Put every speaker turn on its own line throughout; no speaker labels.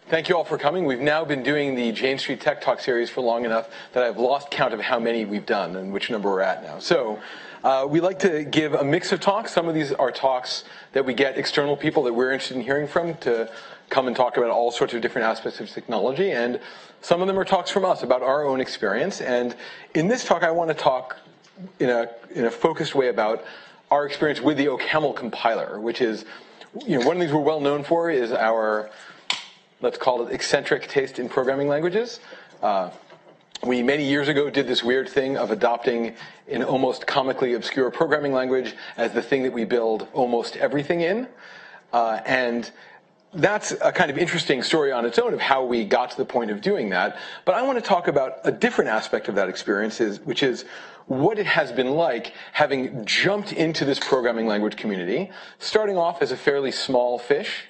Thank you all for coming. We've now been doing the Jane Street Tech Talk series for long enough that I've lost count of how many we've done and which number we're at now. So we like to give a mix of talks. Some of these are talks that we get external people that we're interested in hearing from to come and talk about all sorts of different aspects of technology. And some of them are talks from us about our own experience. And in this talk, I want to talk in a focused way about our experience with the OCaml compiler, which is, one of the things we're well known for is our, let's call it, eccentric taste in programming languages. We, many years ago, did this weird thing of adopting an almost comically obscure programming language as the thing that we build almost everything in. And that's a kind of interesting story on its own of how we got to the point of doing that. But I want to talk about a different aspect of that experience, which is what it has been like having jumped into this programming language community, starting off as a fairly small fish,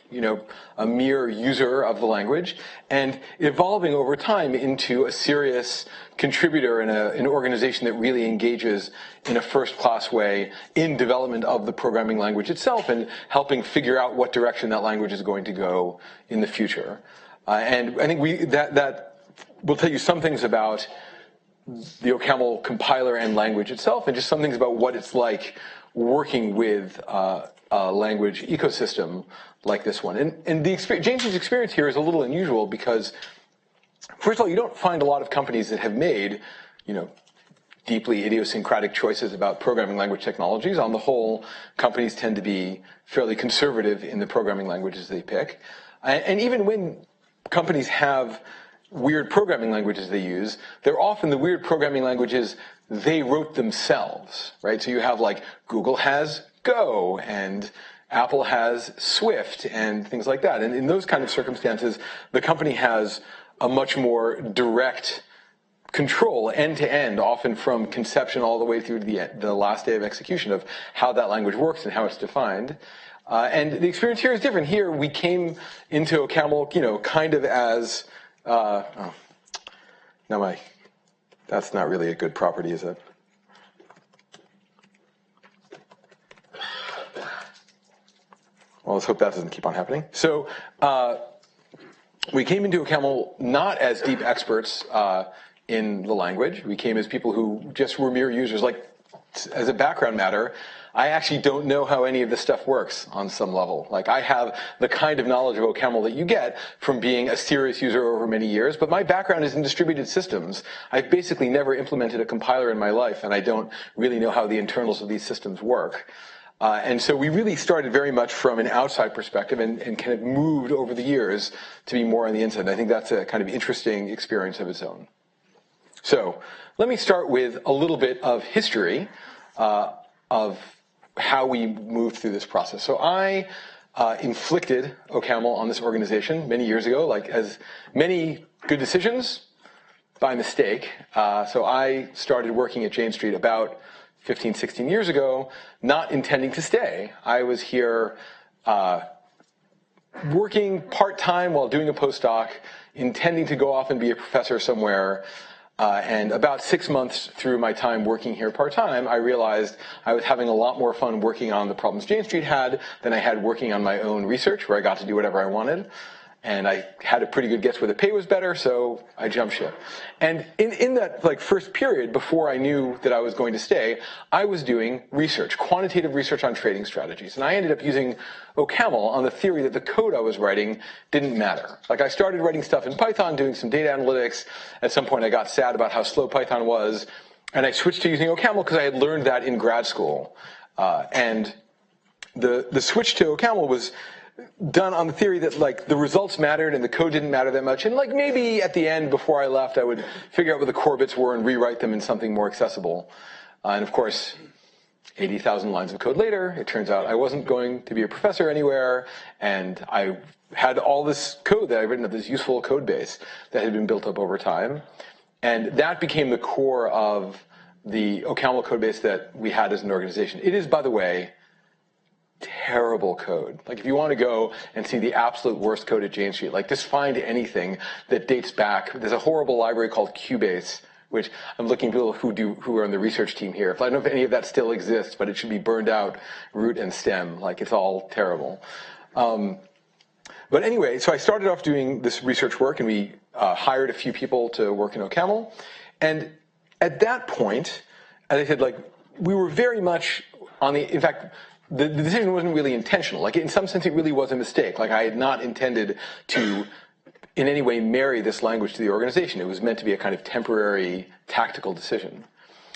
a mere user of the language, and evolving over time into a serious contributor in an organization that really engages in a first-class way in development of the programming language itself and helping figure out what direction that language is going to go in the future. And I think that will tell you some things about the OCaml compiler and language itself, and just some things about what it's like working with a language ecosystem like this one. And the Jane Street's experience here is a little unusual because, first of all, you don't find a lot of companies that have made, deeply idiosyncratic choices about programming language technologies. On the whole, companies tend to be fairly conservative in the programming languages they pick. And even when companies have weird programming languages they use, they're often the weird programming languages they wrote themselves, right? So you have Google has Go and Apple has Swift and things like that. And in those kind of circumstances, the company has a much more direct control end-to-end, often from conception all the way through to the last day of execution of how that language works and how it's defined. And the experience here is different. Here we came into OCaml, kind of as that's not really a good property, is it? Well, let's hope that doesn't keep on happening. So we came into OCaml not as deep experts in the language. We came as people who just were mere users. As a background matter, I actually don't know how any of this stuff works on some level. I have the kind of knowledge of OCaml that you get from being a serious user over many years, but my background is in distributed systems. I've basically never implemented a compiler in my life, and I don't really know how the internals of these systems work. And so we really started very much from an outside perspective and kind of moved over the years to be more on the inside. And I think that's a kind of interesting experience of its own. So let me start with a little bit of history of how we moved through this process. So I inflicted OCaml on this organization many years ago, as many good decisions by mistake. So I started working at Jane Street about 15, 16 years ago, not intending to stay. I was here working part-time while doing a postdoc, intending to go off and be a professor somewhere. And about 6 months through my time working here part-time, I realized I was having a lot more fun working on the problems Jane Street had than I had working on my own research, where I got to do whatever I wanted. And I had a pretty good guess where the pay was better, so I jumped ship. And in that first period, before I knew that I was going to stay, I was doing research, quantitative research on trading strategies. And I ended up using OCaml on the theory that the code I was writing didn't matter. I started writing stuff in Python, doing some data analytics. At some point, I got sad about how slow Python was, and I switched to using OCaml because I had learned that in grad school. And the switch to OCaml was done on the theory that the results mattered and the code didn't matter that much, and maybe at the end before I left I would figure out what the core bits were and rewrite them in something more accessible. And of course, 80,000 lines of code later, it turns out I wasn't going to be a professor anywhere, and I had all this code that I'd written up, this useful code base that had been built up over time, and that became the core of the OCaml code base that we had as an organization. It is, by the way, terrible code. If you want to go and see the absolute worst code at Jane Street, just find anything that dates back. There's a horrible library called Cubase, which I'm looking at people who are on the research team here. I don't know if any of that still exists, but it should be burned out root and stem. It's all terrible. But anyway, so I started off doing this research work, and we hired a few people to work in OCaml. And at that point, as I said, like, we were very much on the, in fact, the decision wasn't really intentional. Like, in some sense, it really was a mistake. Like, I had not intended to in any way marry this language to the organization. It was meant to be a kind of temporary tactical decision.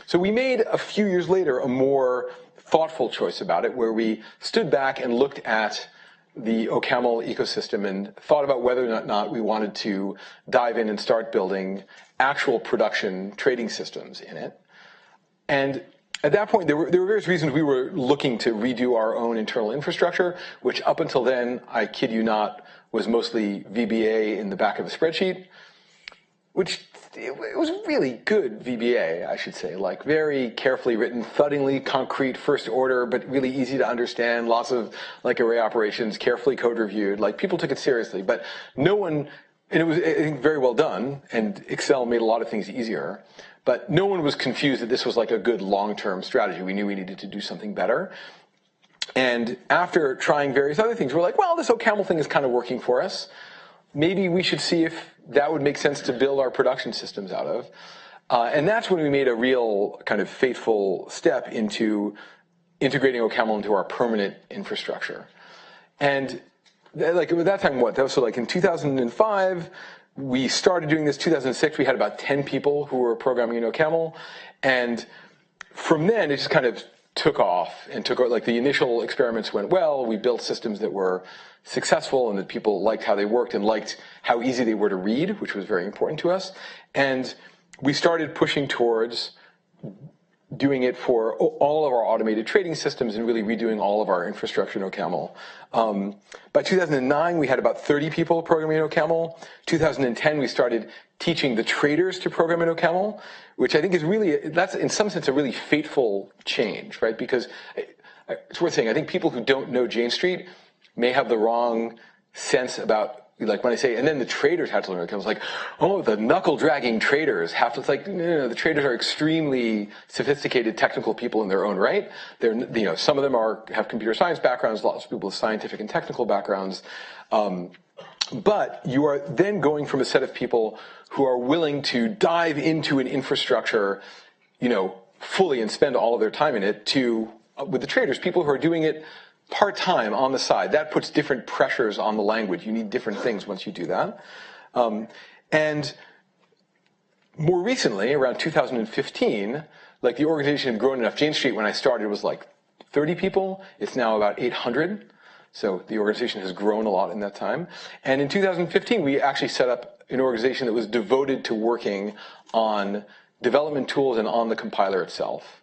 So we made, a few years later, a more thoughtful choice about it, where we stood back and looked at the OCaml ecosystem and thought about whether or not we wanted to dive in and start building actual production trading systems in it. And at that point, there were various reasons we were looking to redo our own internal infrastructure, which up until then, I kid you not, was mostly VBA in the back of a spreadsheet, which it was really good VBA, I should say, like very carefully written, thuddingly concrete first order, but really easy to understand, lots of like array operations, carefully code reviewed, like people took it seriously, but no one, and it was, I think, very well done, and Excel made a lot of things easier, but no one was confused that this was like a good long-term strategy. We knew we needed to do something better. And after trying various other things, we're like, well, this OCaml thing is kind of working for us. Maybe we should see if that would make sense to build our production systems out of. And that's when we made a real kind of fateful step into integrating OCaml into our permanent infrastructure. And like at that time, what? That was so like in 2005, we started doing this. 2006, we had about 10 people who were programming in OCaml. And from then, it just kind of took off and took, like, the initial experiments went well. We built systems that were successful and that people liked how they worked and liked how easy they were to read, which was very important to us. And we started pushing towards doing it for all of our automated trading systems and really redoing all of our infrastructure in OCaml. By 2009, we had about 30 people programming in OCaml. 2010, we started teaching the traders to program in OCaml, which I think is really, that's in some sense a really fateful change, right? Because it's worth saying, I think people who don't know Jane Street may have the wrong sense about, like when I say, and then the traders have to learn it. It's like, oh, the knuckle-dragging traders have to, it's like, no, the traders are extremely sophisticated technical people in their own right. They're, you know, some of them have computer science backgrounds, lots of people with scientific and technical backgrounds. But you are then going from a set of people who are willing to dive into an infrastructure, you know, fully and spend all of their time in it to, with the traders, people who are doing it part-time on the side. That puts different pressures on the language. You need different things once you do that. And more recently, around 2015, like the organization had grown enough. Jane Street, when I started, was like 30 people. It's now about 800. So the organization has grown a lot in that time. And in 2015, we actually set up an organization that was devoted to working on development tools and on the compiler itself.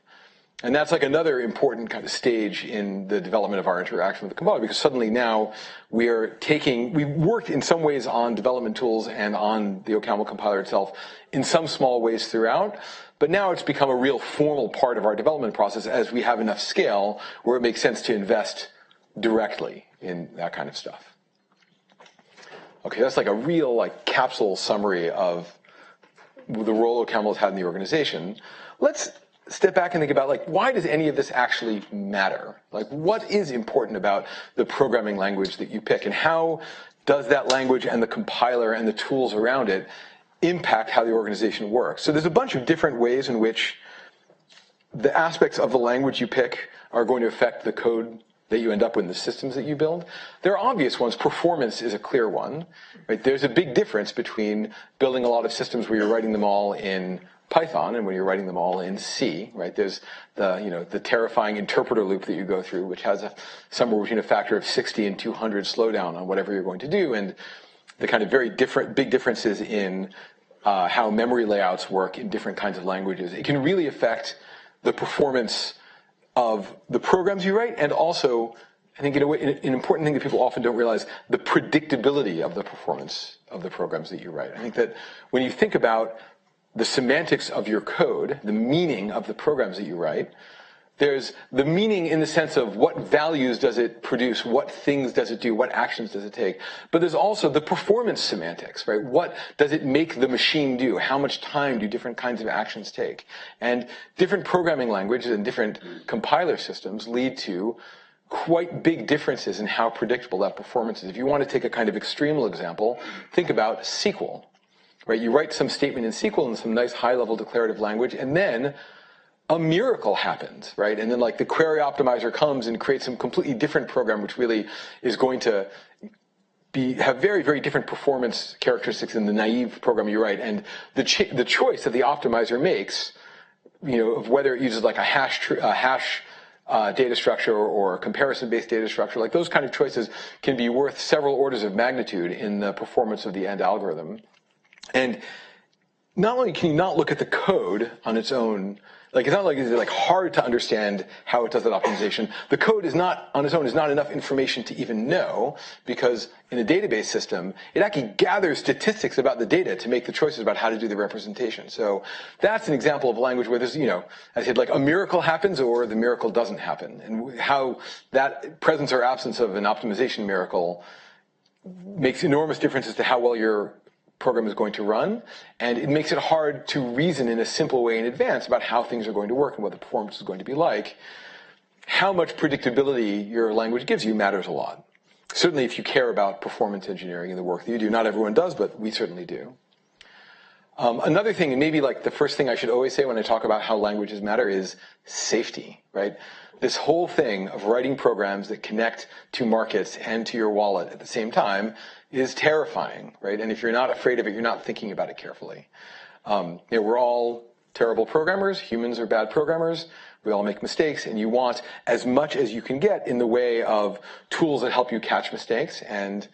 And that's like another important kind of stage in the development of our interaction with the compiler, because suddenly now we've worked in some ways on development tools and on the OCaml compiler itself in some small ways throughout, but now it's become a real formal part of our development process as we have enough scale where it makes sense to invest directly in that kind of stuff. Okay, that's like a real like capsule summary of the role OCaml has had in the organization. Let's step back and think about, like, why does any of this actually matter? Like, what is important about the programming language that you pick, and how does that language and the compiler and the tools around it impact how the organization works? So there's a bunch of different ways in which the aspects of the language you pick are going to affect the code that you end up with, the systems that you build. There are obvious ones. Performance is a clear one, right? There's a big difference between building a lot of systems where you're writing them all in Python and when you're writing them all in C, right? There's the terrifying interpreter loop that you go through, which has somewhere between a factor of 60 and 200 slowdown on whatever you're going to do, and the kind of very big differences in how memory layouts work in different kinds of languages. It can really affect the performance of the programs you write, and also, I think in a way, an important thing that people often don't realize, the predictability of the performance of the programs that you write. I think that when you think about the semantics of your code, the meaning of the programs that you write, there's the meaning in the sense of what values does it produce, what things does it do, what actions does it take. But there's also the performance semantics, right? What does it make the machine do? How much time do different kinds of actions take? And different programming languages and different compiler systems lead to quite big differences in how predictable that performance is. If you want to take a kind of extreme example, think about SQL. Right? You write some statement in SQL in some nice high-level declarative language, and then a miracle happens, right? And then like the query optimizer comes and creates some completely different program, which really is going to have very, very different performance characteristics than the naive program you write. And the choice that the optimizer makes, of whether it uses like a hash data structure or a comparison-based data structure, like those kind of choices can be worth several orders of magnitude in the performance of the end algorithm. And not only can you not look at the code on its own, like it's not like it's like hard to understand how it does that optimization. The code is not on its own is not enough information to even know, because in a database system, it actually gathers statistics about the data to make the choices about how to do the representation. So that's an example of a language where there's, I said, like a miracle happens or the miracle doesn't happen, and how that presence or absence of an optimization miracle makes enormous differences to how well your program is going to run, and it makes it hard to reason in a simple way in advance about how things are going to work and what the performance is going to be like. How much predictability your language gives you matters a lot. Certainly if you care about performance engineering and the work that you do. Not everyone does, but we certainly do. Another thing, and maybe like the first thing I should always say when I talk about how languages matter, is safety, right? This whole thing of writing programs that connect to markets and to your wallet at the same time is terrifying, right? And if you're not afraid of it, you're not thinking about it carefully. We're all terrible programmers. Humans are bad programmers. We all make mistakes, and you want as much as you can get in the way of tools that help you catch mistakes. And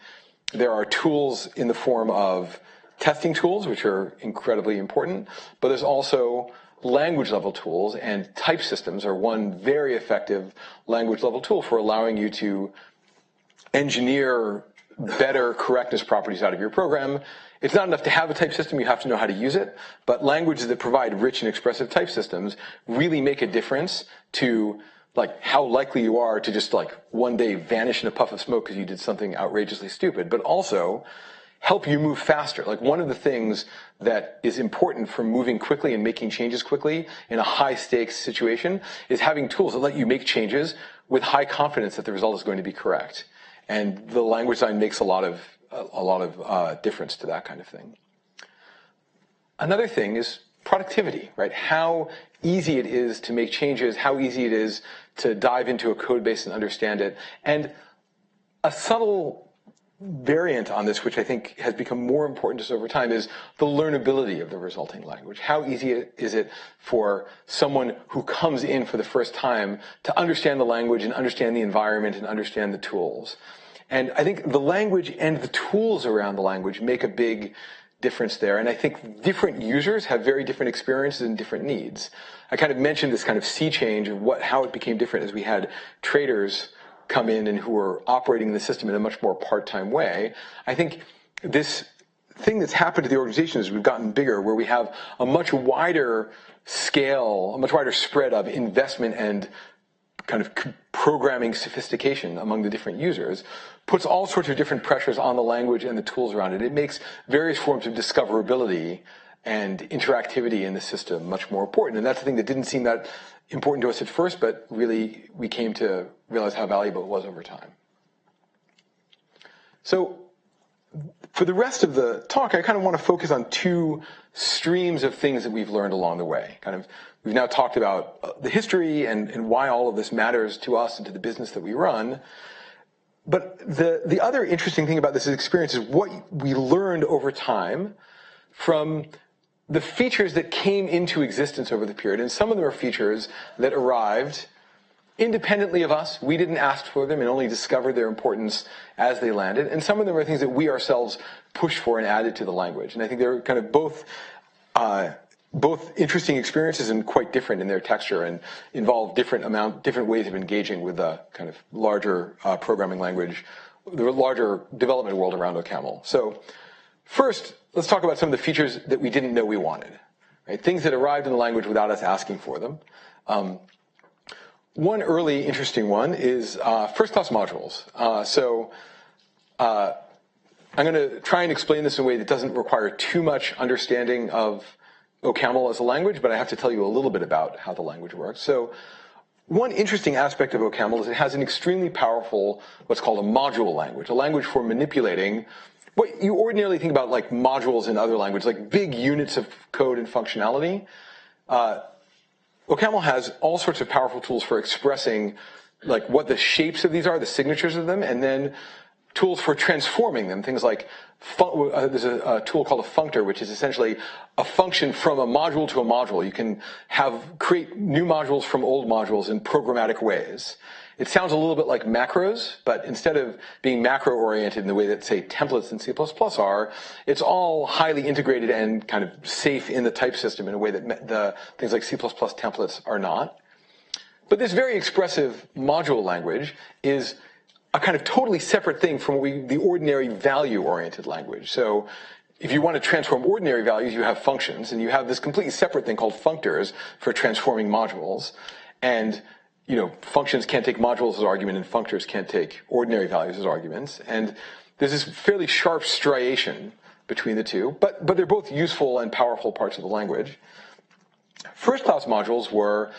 there are tools in the form of testing tools, which are incredibly important, but there's also language level tools, and type systems are one very effective language level tool for allowing you to engineer better correctness properties out of your program. It's not enough to have a type system, you have to know how to use it, but languages that provide rich and expressive type systems really make a difference to like how likely you are to just like one day vanish in a puff of smoke because you did something outrageously stupid, but also help you move faster. Like one of the things that is important for moving quickly and making changes quickly in a high stakes situation is having tools that let you make changes with high confidence that the result is going to be correct. And the language design makes a lot of difference to that kind of thing. Another thing is productivity, right? How easy it is to make changes, how easy it is to dive into a code base and understand it. And a subtle variant on this, which I think has become more important just over time, is the learnability of the resulting language. How easy is it for someone who comes in for the first time to understand the language and understand the environment and understand the tools? And I think the language and the tools around the language make a big difference there. And I think different users have very different experiences and different needs. I kind of mentioned this kind of sea change of how it became different as we had traders come in and who were operating the system in a much more part-time way. I think this thing that's happened to the organization is we've gotten bigger, where we have a much wider scale, a much wider spread of investment and kind of programming sophistication among the different users, puts all sorts of different pressures on the language and the tools around it. It makes various forms of discoverability and interactivity in the system much more important. And that's the thing that didn't seem that important to us at first, but really we came to realize how valuable it was over time. So for the rest of the talk, I kind of want to focus on two streams of things that we've learned along the way. We've now talked about the history and why all of this matters to us and to the business that we run. But the other interesting thing about this experience is what we learned over time from the features that came into existence over the period. And some of them are features that arrived independently of us. We didn't ask for them and only discovered their importance as they landed. And some of them are things that we ourselves pushed for and added to the language. And I think they're kind of both interesting experiences and quite different in their texture and involve different ways of engaging with the kind of larger programming language, the larger development world around OCaml. So first, let's talk about some of the features that we didn't know we wanted, right? Things that arrived in the language without us asking for them. One early interesting one is FirstClass Modules. I'm going to try and explain this in a way that doesn't require too much understanding of OCaml as a language, but I have to tell you a little bit about how the language works. So one interesting aspect of OCaml is it has an extremely powerful, what's called a module language, a language for manipulating what you ordinarily think about like modules in other languages, like big units of code and functionality. OCaml has all sorts of powerful tools for expressing like what the shapes of these are, the signatures of them, and then tools for transforming them. Things like, there's a tool called a functor, which is essentially a function from a module to a module. You can create new modules from old modules in programmatic ways. It sounds a little bit like macros, but instead of being macro-oriented in the way that, say, templates in C++ are, it's all highly integrated and kind of safe in the type system in a way that the things like C++ templates are not. But this very expressive module language is a kind of totally separate thing from the ordinary value-oriented language. So if you want to transform ordinary values, you have functions, and you have this completely separate thing called functors for transforming modules. And functions can't take modules as argument, and functors can't take ordinary values as arguments. And there's this fairly sharp striation between the two, but they're both useful and powerful parts of the language. First-class modules were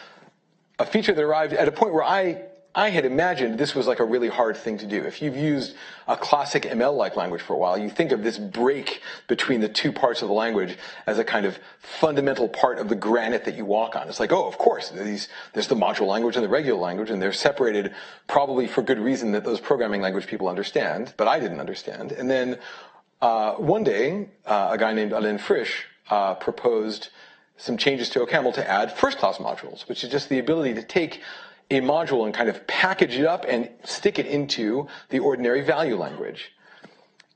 a feature that arrived at a point where I had imagined this was like a really hard thing to do. If you've used a classic ML-like language for a while, you think of this break between the two parts of the language as a kind of fundamental part of the granite that you walk on. It's like, oh, of course, there's the module language and the regular language, and they're separated probably for good reason that those programming language people understand, but I didn't understand. And then one day, a guy named Alain Frisch proposed some changes to OCaml to add first-class modules, which is just the ability to take a module and kind of package it up and stick it into the ordinary value language.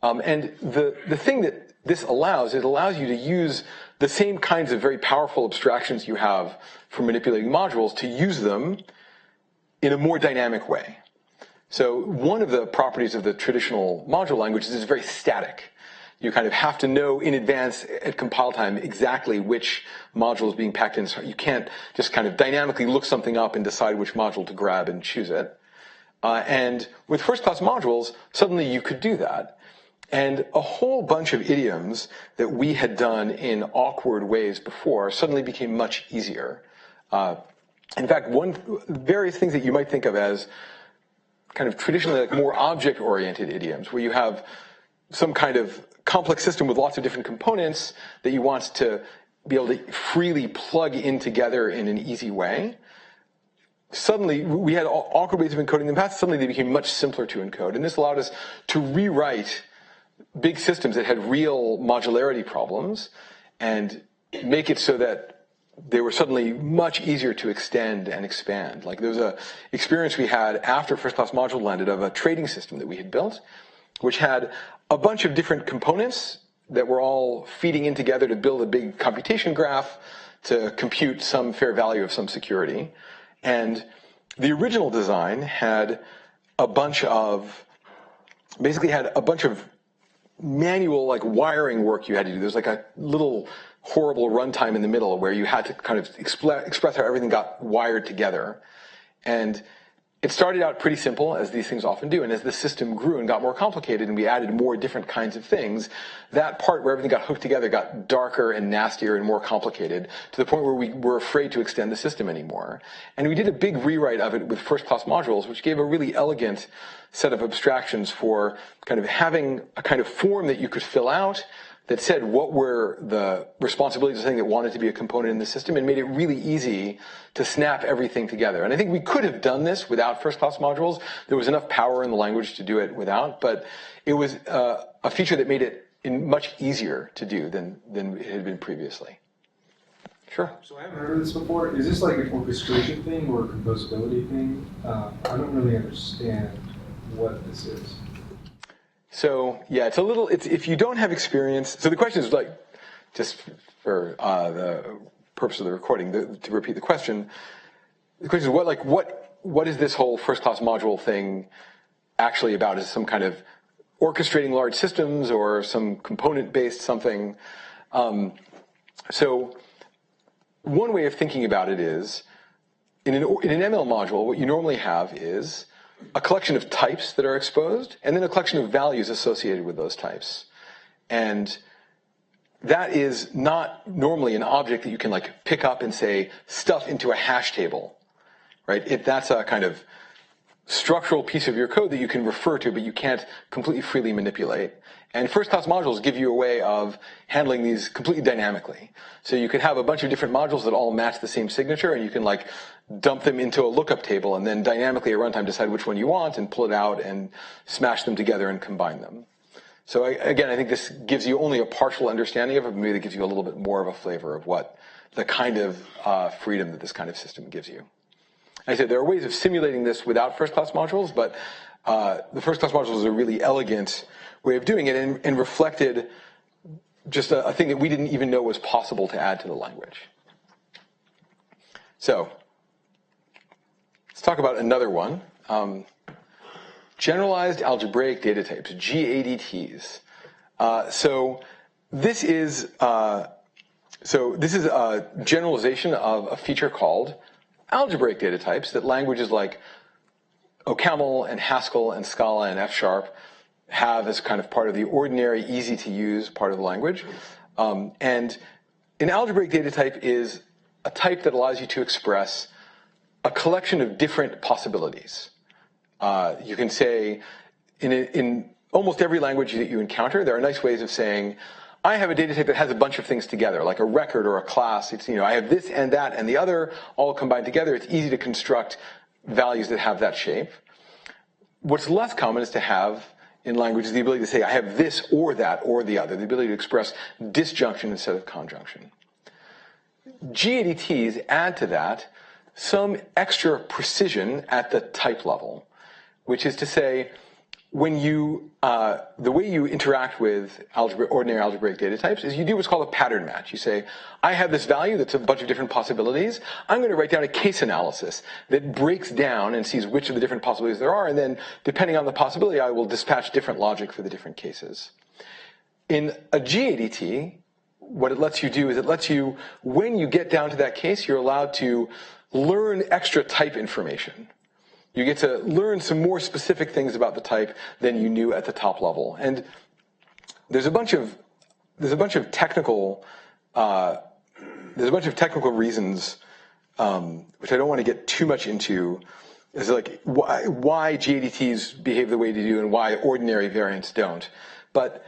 And the thing that this allows, it allows you to use the same kinds of very powerful abstractions you have for manipulating modules to use them in a more dynamic way. So one of the properties of the traditional module language is it's very static. You kind of have to know in advance at compile time exactly which module is being packed in. So you can't just kind of dynamically look something up and decide which module to grab and choose it. And with first-class modules, suddenly you could do that. And a whole bunch of idioms that we had done in awkward ways before suddenly became much easier. In fact, various things that you might think of as kind of traditionally like more object-oriented idioms, where you have some kind of complex system with lots of different components that you want to be able to freely plug in together in an easy way. Suddenly, we had awkward ways of encoding them in the past. Suddenly, they became much simpler to encode. And this allowed us to rewrite big systems that had real modularity problems and make it so that they were suddenly much easier to extend and expand. Like there was an experience we had after first-class module landed of a trading system that we had built, which had a bunch of different components that were all feeding in together to build a big computation graph to compute some fair value of some security. And the original design had a bunch of manual like wiring work you had to do. There's like a little horrible runtime in the middle where you had to kind of express how everything got wired together. And it started out pretty simple, as these things often do, and as the system grew and got more complicated and we added more different kinds of things, that part where everything got hooked together got darker and nastier and more complicated to the point where we were afraid to extend the system anymore. And we did a big rewrite of it with first-class modules, which gave a really elegant set of abstractions for kind of having a kind of form that you could fill out that said what were the responsibilities of something that wanted to be a component in the system and made it really easy to snap everything together. And I think we could have done this without first-class modules. There was enough power in the language to do it without, but it was a feature that made it much easier to do than it had been previously. Sure.
So I haven't heard of this before. Is this like an orchestration thing or a composability thing? I don't really understand what this is.
So yeah, if you don't have experience, so the question is like, just for the purpose of the recording, to repeat the question is what is this whole first-class module thing actually about? Is it some kind of orchestrating large systems or some component-based something? So one way of thinking about it is, in an ML module, what you normally have is a collection of types that are exposed, and then a collection of values associated with those types. And that is not normally an object that you can like pick up and say, stuff into a hash table, right? That's a kind of structural piece of your code that you can refer to, but you can't completely freely manipulate. And first-class modules give you a way of handling these completely dynamically. So you could have a bunch of different modules that all match the same signature, and you can like dump them into a lookup table and then dynamically at runtime decide which one you want and pull it out and smash them together and combine them. So again, I think this gives you only a partial understanding of it, but maybe it gives you a little bit more of a flavor of what the kind of freedom that this kind of system gives you. I said there are ways of simulating this without first-class modules, but the first-class modules is a really elegant way of doing it and reflected just a thing that we didn't even know was possible to add to the language. So let's talk about another one. Generalized algebraic data types, GADTs. So this is a generalization of a feature called algebraic data types that languages like OCaml and Haskell and Scala and F# have as kind of part of the ordinary, easy-to-use part of the language. And an algebraic data type is a type that allows you to express a collection of different possibilities. You can say, in almost every language that you encounter, there are nice ways of saying, I have a data type that has a bunch of things together, like a record or a class. It's, I have this and that and the other all combined together. It's easy to construct values that have that shape. What's less common is to have, in languages, the ability to say, I have this or that or the other, the ability to express disjunction instead of conjunction. GADTs add to that some extra precision at the type level, which is to say, when you, the way you interact with ordinary algebraic data types is you do what's called a pattern match. You say, I have this value that's a bunch of different possibilities. I'm going to write down a case analysis that breaks down and sees which of the different possibilities there are, and then depending on the possibility, I will dispatch different logic for the different cases. In a GADT, what it lets you do is it lets you, when you get down to that case, you're allowed to learn extra type information. You get to learn some more specific things about the type than you knew at the top level. And there's a bunch of technical reasons, which I don't want to get too much into, is like why GADTs behave the way they do and why ordinary variants don't. But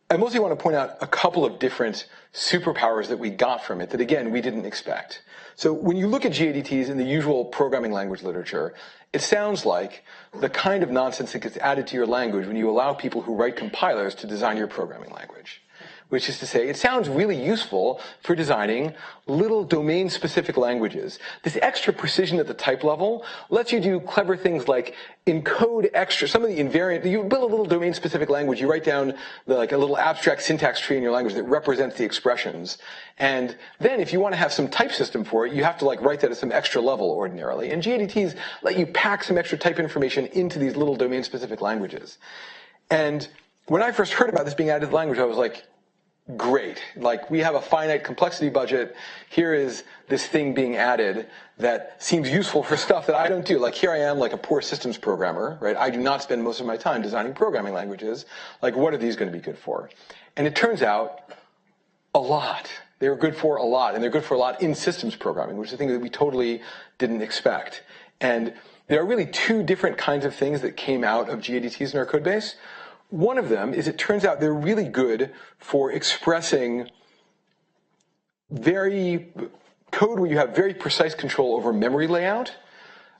I mostly want to point out a couple of different superpowers that we got from it that, again, we didn't expect. So when you look at GADTs in the usual programming language literature, it sounds like the kind of nonsense that gets added to your language when you allow people who write compilers to design your programming language. Which is to say, it sounds really useful for designing little domain-specific languages. This extra precision at the type level lets you do clever things like encode extra, some of the invariant, you build a little domain-specific language, you write down like a little abstract syntax tree in your language that represents the expressions. And then if you want to have some type system for it, you have to like write that at some extra level ordinarily. And GADTs let you pack some extra type information into these little domain-specific languages. And when I first heard about this being added to the language, I was like, great. Like, we have a finite complexity budget. Here is this thing being added that seems useful for stuff that I don't do. Like, here I am, like a poor systems programmer, right? I do not spend most of my time designing programming languages. Like, what are these going to be good for? And it turns out a lot. They were good for a lot, and they're good for a lot in systems programming, which is a thing that we totally didn't expect. And there are really two different kinds of things that came out of GADTs in our code base. One of them is it turns out they're really good for expressing code where you have very precise control over memory layout,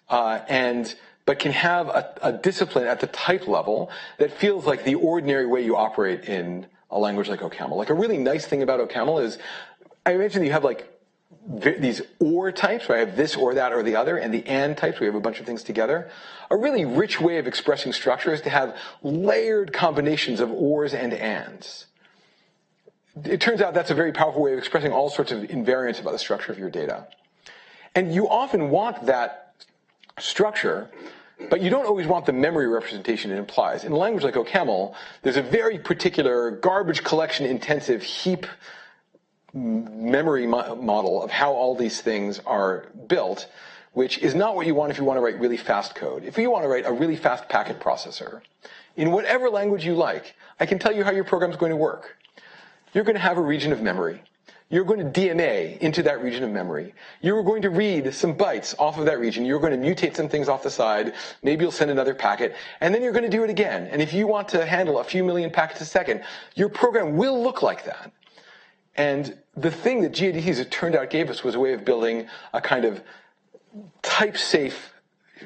but can have a discipline at the type level that feels like the ordinary way you operate in a language like OCaml. Like, a really nice thing about OCaml is, I imagine you have like these OR types, where I have this or that or the other, and the AND types, where you have a bunch of things together. A really rich way of expressing structure is to have layered combinations of ORs and ANDs. It turns out that's a very powerful way of expressing all sorts of invariants about the structure of your data. And you often want that structure, but you don't always want the memory representation it implies. In a language like OCaml, there's a very particular garbage collection intensive heap memory model of how all these things are built, which is not what you want if you want to write really fast code. If you want to write a really fast packet processor, in whatever language you like, I can tell you how your program's going to work. You're going to have a region of memory. you're going to DMA into that region of memory. You're going to read some bytes off of that region. You're going to mutate some things off the side. Maybe you'll send another packet, and then you're going to do it again. And if you want to handle a few million packets a second, your program will look like that. And the thing that GADTs, it turned out, gave us was a way of building a kind of type-safe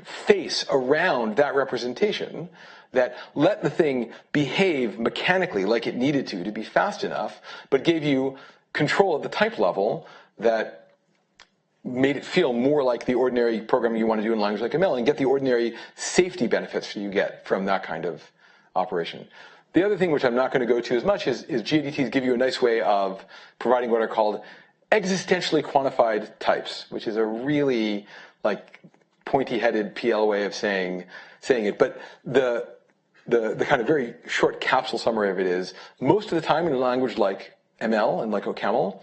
face around that representation that let the thing behave mechanically like it needed to be fast enough, but gave you control at the type level that made it feel more like the ordinary programming you want to do in a language like ML and get the ordinary safety benefits you get from that kind of operation. The other thing, which I'm not going to go to as much, is GADTs give you a nice way of providing what are called existentially quantified types, which is a really like pointy-headed PL way of saying it. But the kind of very short capsule summary of it is, most of the time in a language like ML and like OCaml,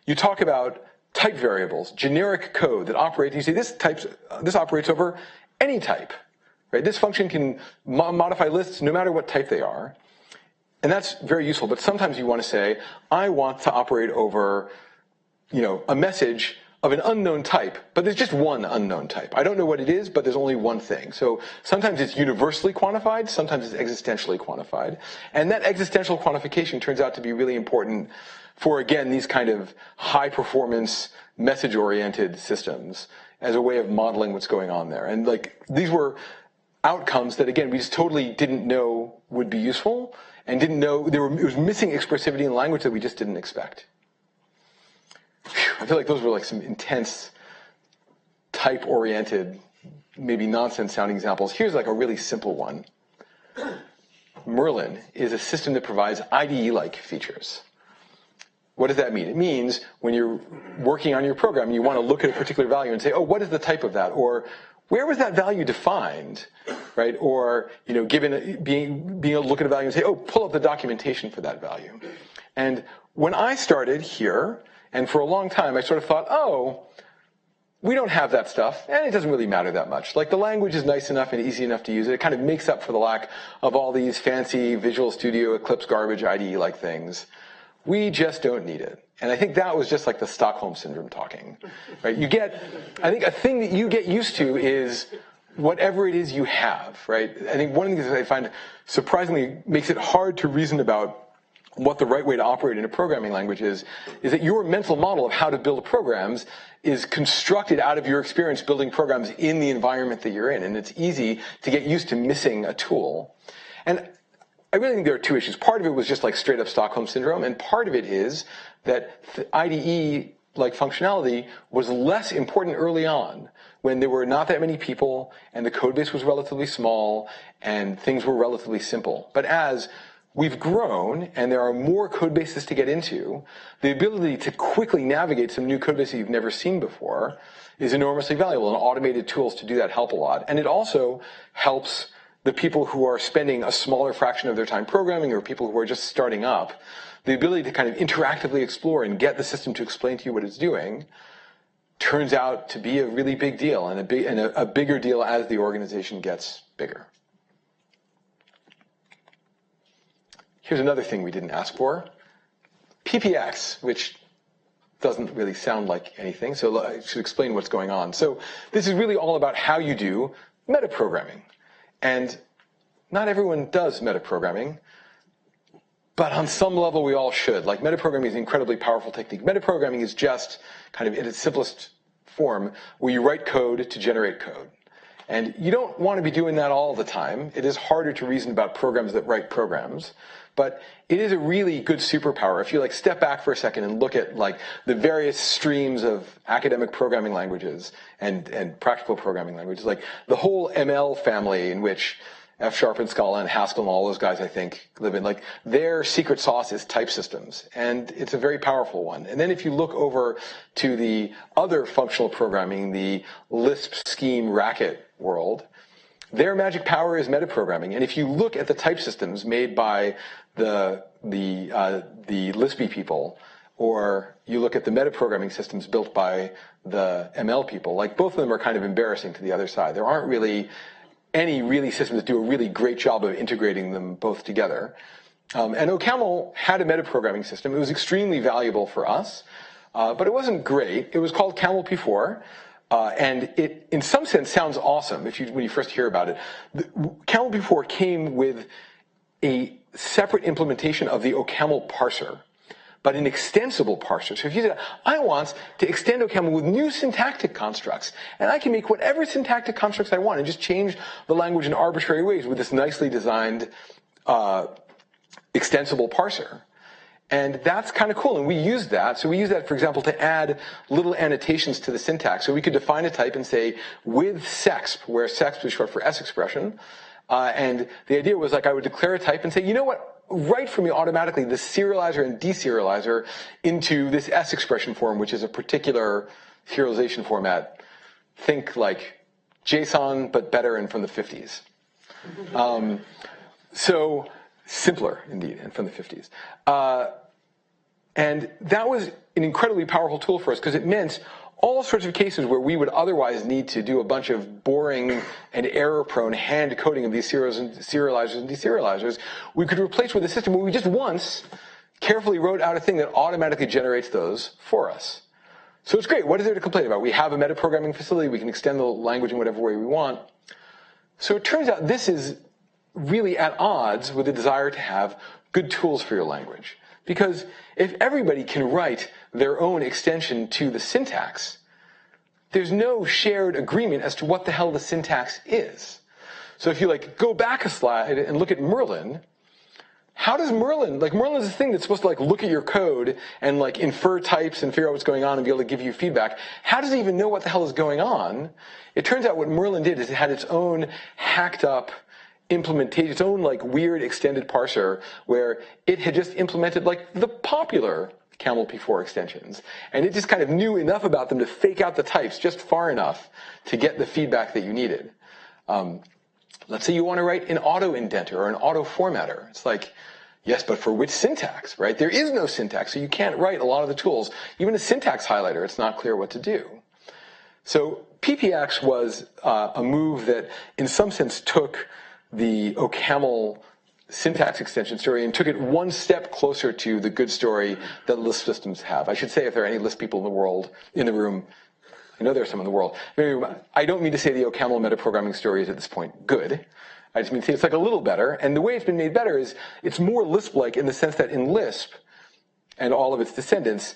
you talk about type variables, generic code that operates. You say this operates over any type, right? This function can modify lists no matter what type they are, and that's very useful. But sometimes you want to say, I want to operate over, a message of an unknown type, but there's just one unknown type. I don't know what it is, but there's only one thing. So sometimes it's universally quantified, sometimes it's existentially quantified. And that existential quantification turns out to be really important for, again, these kind of high-performance, message-oriented systems as a way of modeling what's going on there. And these were outcomes that, again, we just totally didn't know would be useful and didn't know it was missing expressivity in language that we just didn't expect. I feel like those were like some intense type-oriented, maybe nonsense-sounding examples. Here's like a really simple one. Merlin is a system that provides IDE-like features. What does that mean? It means when you're working on your program, you want to look at a particular value and say, oh, what is the type of that? Or where was that value defined, right? Or, being able to look at a value and say, oh, pull up the documentation for that value. And when I started here, and for a long time, I sort of thought, oh, we don't have that stuff, and it doesn't really matter that much. Like, the language is nice enough and easy enough to use. It kind of makes up for the lack of all these fancy Visual Studio, Eclipse garbage, IDE-like things. We just don't need it. And I think that was just like the Stockholm Syndrome talking, right? I think a thing that you get used to is whatever it is you have, right? I think one of the things that I find surprisingly makes it hard to reason about what the right way to operate in a programming language is that your mental model of how to build programs is constructed out of your experience building programs in the environment that you're in. And it's easy to get used to missing a tool. And I really think there are two issues. Part of it was just like straight up Stockholm Syndrome, and part of it is that IDE-like functionality was less important early on when there were not that many people and the code base was relatively small and things were relatively simple. But as we've grown, and there are more code bases to get into, the ability to quickly navigate some new code bases you've never seen before is enormously valuable, and automated tools to do that help a lot. And it also helps the people who are spending a smaller fraction of their time programming, or people who are just starting up, the ability to kind of interactively explore and get the system to explain to you what it's doing turns out to be a really big deal, and a bigger deal as the organization gets bigger. Here's another thing we didn't ask for. PPX, which doesn't really sound like anything, so I should explain what's going on. So this is really all about how you do metaprogramming. And not everyone does metaprogramming, but on some level we all should. Like, metaprogramming is an incredibly powerful technique. Metaprogramming is just kind of in its simplest form where you write code to generate code. And you don't want to be doing that all the time. It is harder to reason about programs that write programs. But it is a really good superpower. If you step back for a second and look at the various streams of academic programming languages and practical programming languages, like the whole ML family in which F# and Scala and Haskell and all those guys, I think, live in, their secret sauce is type systems. And it's a very powerful one. And then if you look over to the other functional programming, the Lisp scheme racket world, their magic power is metaprogramming. And if you look at the type systems made by the Lispy people, or you look at the metaprogramming systems built by the ML people, both of them are kind of embarrassing to the other side. There aren't really any systems that do a really great job of integrating them both together. And OCaml had a metaprogramming system. It was extremely valuable for us, but it wasn't great. It was called CAML P4, and it, in some sense, sounds awesome when you first hear about it. CAML P4 came with a separate implementation of the OCaml parser, but an extensible parser. So if you say, I want to extend OCaml with new syntactic constructs, and I can make whatever syntactic constructs I want and just change the language in arbitrary ways with this nicely designed extensible parser. And that's kind of cool, and we use that. So we use that, for example, to add little annotations to the syntax. So we could define a type and say, with sexp, where sexp is short for S expression. And the idea was like I would declare a type and say, you know what? Write for me automatically the serializer and deserializer into this S expression form, which is a particular serialization format. Think like JSON, but better and from the 50s. So simpler, indeed, and from the 50s. And that was an incredibly powerful tool for us because it meant all sorts of cases where we would otherwise need to do a bunch of boring and error-prone hand coding of these serializers and deserializers, we could replace with a system where we just once carefully wrote out a thing that automatically generates those for us. So it's great. What is there to complain about? We have a metaprogramming facility. We can extend the language in whatever way we want. So it turns out this is really at odds with the desire to have good tools for your language. Because if everybody can write their own extension to the syntax, there's no shared agreement as to what the hell the syntax is. So if you like go back a slide and look at Merlin, how does Merlin, like Merlin is a thing that's supposed to like look at your code and like infer types and figure out what's going on and be able to give you feedback. How does it even know what the hell is going on? It turns out what Merlin did is it had its own hacked up implementation, its own like weird extended parser where it had just implemented like the popular CAML P4 extensions. And it just kind of knew enough about them to fake out the types just far enough to get the feedback that you needed. Let's say you want to write an auto indenter or an auto formatter. It's like, yes, but for which syntax, right? There is no syntax, so you can't write a lot of the tools. Even a syntax highlighter, it's not clear what to do. So PPX was a move that in some sense took the OCaml syntax extension story and took it one step closer to the good story that Lisp systems have. I should say, if there are any Lisp people in the room, I know there are some in the world. I don't mean to say the OCaml metaprogramming story is at this point good. I just mean to say it's like a little better. And the way it's been made better is it's more Lisp-like in the sense that in Lisp and all of its descendants,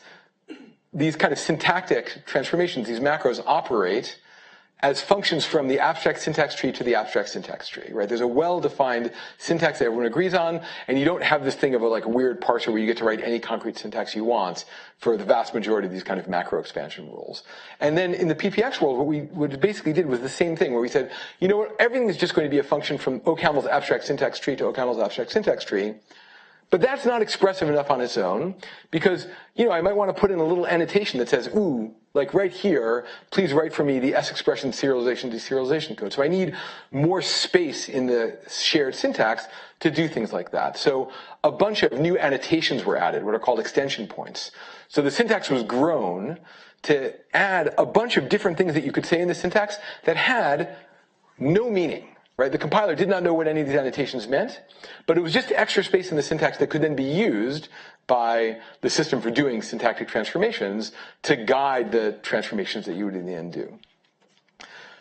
these kind of syntactic transformations, these macros operate as functions from the abstract syntax tree to the abstract syntax tree, right? There's a well-defined syntax that everyone agrees on, and you don't have this thing of a like weird parser where you get to write any concrete syntax you want for the vast majority of these kind of macro expansion rules. And then in the PPX world, what we basically did was the same thing, where we said, you know what, everything is just going to be a function from OCaml's abstract syntax tree to OCaml's abstract syntax tree. But that's not expressive enough on its own because, you know, I might want to put in a little annotation that says, ooh, like right here, please write for me the S expression serialization deserialization code. So I need more space in the shared syntax to do things like that. So a bunch of new annotations were added, what are called extension points. So the syntax was grown to add a bunch of different things that you could say in the syntax that had no meaning. Right? The compiler did not know what any of these annotations meant, but it was just extra space in the syntax that could then be used by the system for doing syntactic transformations to guide the transformations that you would in the end do.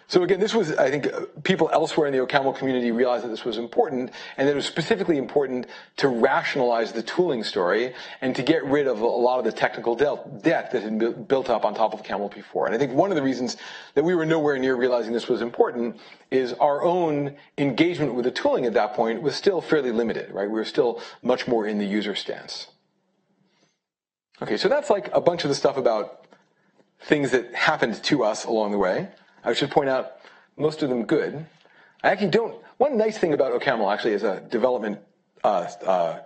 So again, this was, I think, people elsewhere in the OCaml community realized that this was important, and that it was specifically important to rationalize the tooling story and to get rid of a lot of the technical debt that had been built up on top of CAML P4. And I think one of the reasons that we were nowhere near realizing this was important is our own engagement with the tooling at that point was still fairly limited, right? We were still much more in the user stance. Okay, so that's like a bunch of the stuff about things that happened to us along the way. I should point out, most of them good. I actually don't, one nice thing about OCaml actually as a development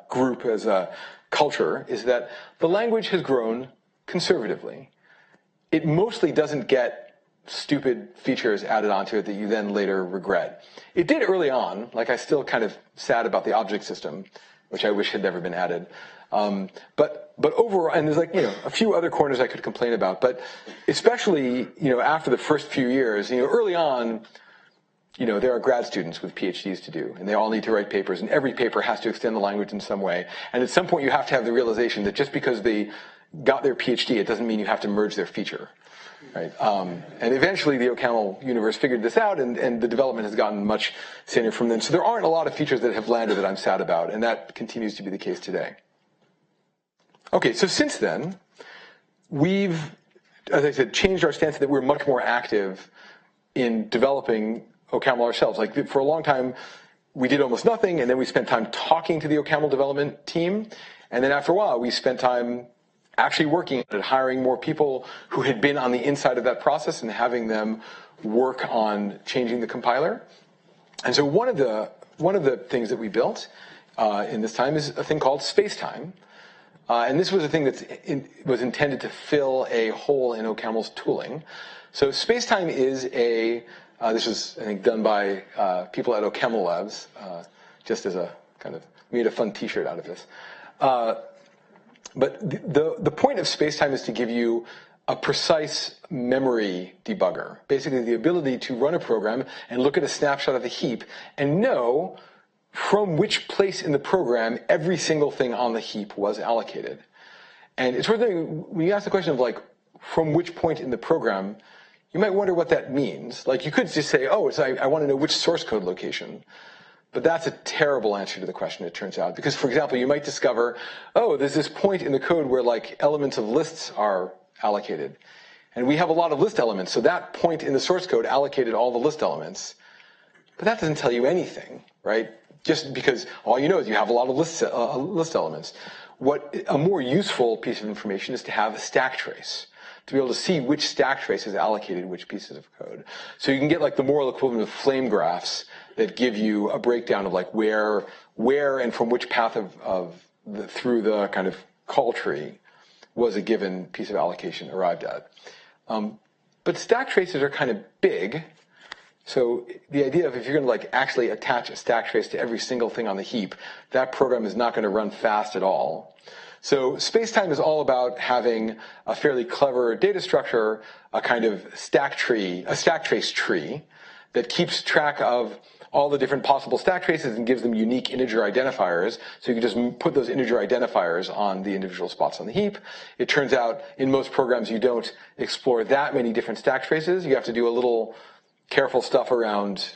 group, as a culture, is that the language has grown conservatively. It mostly doesn't get stupid features added onto it that you then later regret. It did early on, like I still kind of sad about the object system, which I wish had never been added. But overall, and there's like, you know, a few other corners I could complain about, but especially, you know, after the first few years, you know, early on, there are grad students with PhDs to do, and they all need to write papers, and every paper has to extend the language in some way. And at some point, you have to have the realization that just because they got their PhD, it doesn't mean you have to merge their feature, right? And eventually, the OCaml universe figured this out, and the development has gotten much standard from them. So there aren't a lot of features that have landed that I'm sad about, and that continues to be the case today. Okay, so since then, we've, as I said, changed our stance that we're much more active in developing OCaml ourselves. Like, for a long time, we did almost nothing, and then we spent time talking to the OCaml development team, and then after a while, we spent time actually working at hiring more people who had been on the inside of that process and having them work on changing the compiler. And so one of the things that we built in this time is a thing called SpaceTime. And this was a thing that was intended to fill a hole in OCaml's tooling. So SpaceTime is this was, I think, done by people at OCaml Labs, just as a kind of, we made a fun t-shirt out of this. But the point of SpaceTime is to give you a precise memory debugger, basically the ability to run a program and look at a snapshot of the heap and know from which place in the program every single thing on the heap was allocated. And it's worth noting, when you ask the question of like, from which point in the program, you might wonder what that means. Like, you could just say, oh, I want to know which source code location. But that's a terrible answer to the question, it turns out. Because, for example, you might discover, oh, there's this point in the code where, like, elements of lists are allocated. And we have a lot of list elements, so that point in the source code allocated all the list elements. But that doesn't tell you anything, right? Just because all you know is you have a lot of list elements. What a more useful piece of information is to have a stack trace, to be able to see which stack trace has allocated which pieces of code. So you can get like the moral equivalent of flame graphs that give you a breakdown of like where and from which path through the kind of call tree was a given piece of allocation arrived at. But stack traces are kind of big. So the idea of if you're going to like actually attach a stack trace to every single thing on the heap, that program is not going to run fast at all. So SpaceTime is all about having a fairly clever data structure, a kind of stack trace tree that keeps track of all the different possible stack traces and gives them unique integer identifiers. So you can just put those integer identifiers on the individual spots on the heap. It turns out in most programs you don't explore that many different stack traces. You have to do a little careful stuff around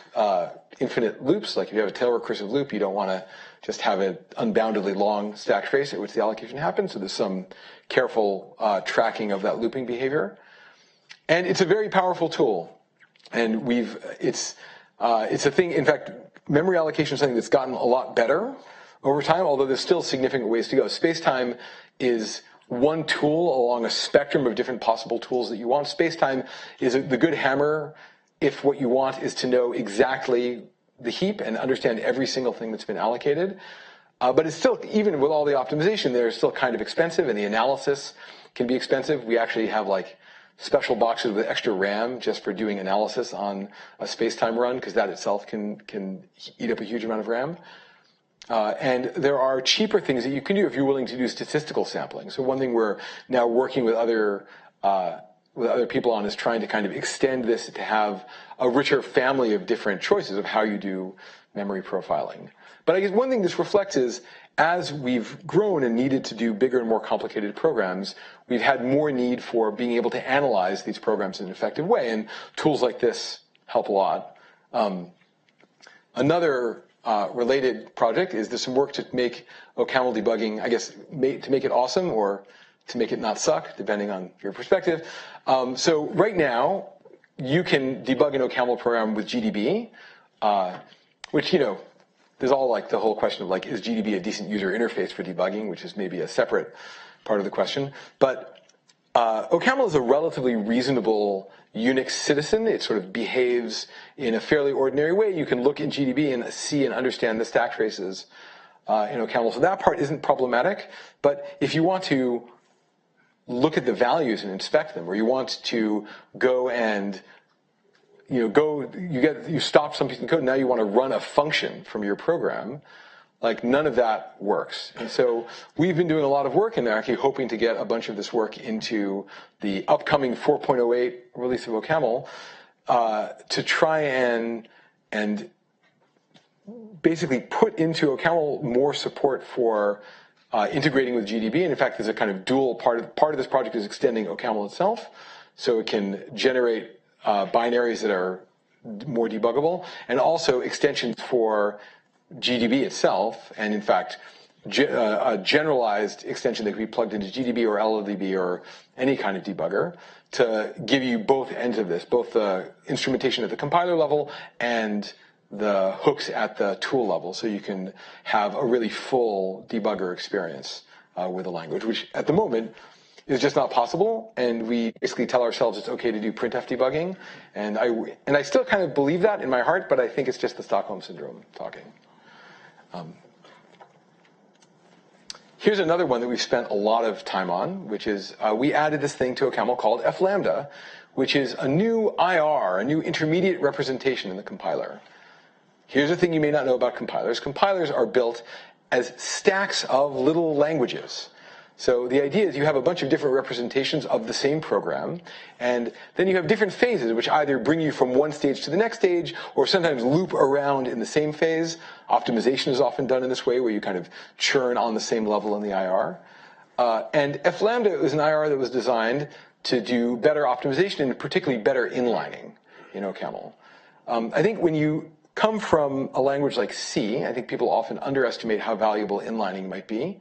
infinite loops. Like if you have a tail recursive loop, you don't want to just have an unboundedly long stack trace at which the allocation happens. So there's some careful tracking of that looping behavior. And it's a very powerful tool. And it's a thing, in fact, memory allocation is something that's gotten a lot better over time, although there's still significant ways to go. SpaceTime is one tool along a spectrum of different possible tools that you want. SpaceTime is the good hammer if what you want is to know exactly the heap and understand every single thing that's been allocated. But it's still, even with all the optimization there, it's still kind of expensive, and the analysis can be expensive. We actually have like special boxes with extra RAM just for doing analysis on a SpaceTime run, because that itself can eat up a huge amount of RAM. And there are cheaper things that you can do if you're willing to do statistical sampling. So one thing we're now working with other people on is trying to kind of extend this to have a richer family of different choices of how you do memory profiling. But I guess one thing this reflects is, as we've grown and needed to do bigger and more complicated programs, we've had more need for being able to analyze these programs in an effective way, and tools like this help a lot. Another related project is there's some work to make OCaml debugging, I guess, to make it awesome or to make it not suck, depending on your perspective. So right now, you can debug an OCaml program with GDB, which, there's all like the whole question of like, is GDB a decent user interface for debugging, which is maybe a separate part of the question. But OCaml is a relatively reasonable Unix citizen. It sort of behaves in a fairly ordinary way. You can look in GDB and see and understand the stack traces in OCaml. So that part isn't problematic. But if you want to look at the values and inspect them, or you want to go and you stop some piece of code, and now you want to run a function from your program, like none of that works. And so we've been doing a lot of work and actually hoping to get a bunch of this work into the upcoming 4.08 release of OCaml to try and and basically put into OCaml more support for integrating with GDB. And in fact, there's a kind of dual part of this project is extending OCaml itself, so it can generate binaries that are more debuggable, and also extensions for GDB itself, and in fact, a generalized extension that can be plugged into GDB or LLDB or any kind of debugger to give you both ends of this, both the instrumentation at the compiler level and the hooks at the tool level, so you can have a really full debugger experience with a language, which at the moment is just not possible, and we basically tell ourselves it's okay to do printf debugging, and I still kind of believe that in my heart, but I think it's just the Stockholm Syndrome talking. Here's another one that we've spent a lot of time on, which is we added this thing to OCaml called flambda, which is a new IR, a new intermediate representation in the compiler. Here's a thing you may not know about compilers. Compilers are built as stacks of little languages. So the idea is you have a bunch of different representations of the same program, and then you have different phases which either bring you from one stage to the next stage or sometimes loop around in the same phase. Optimization is often done in this way, where you kind of churn on the same level in the IR. And flambda is an IR that was designed to do better optimization and particularly better inlining in OCaml. I think when you come from a language like C, I think people often underestimate how valuable inlining might be,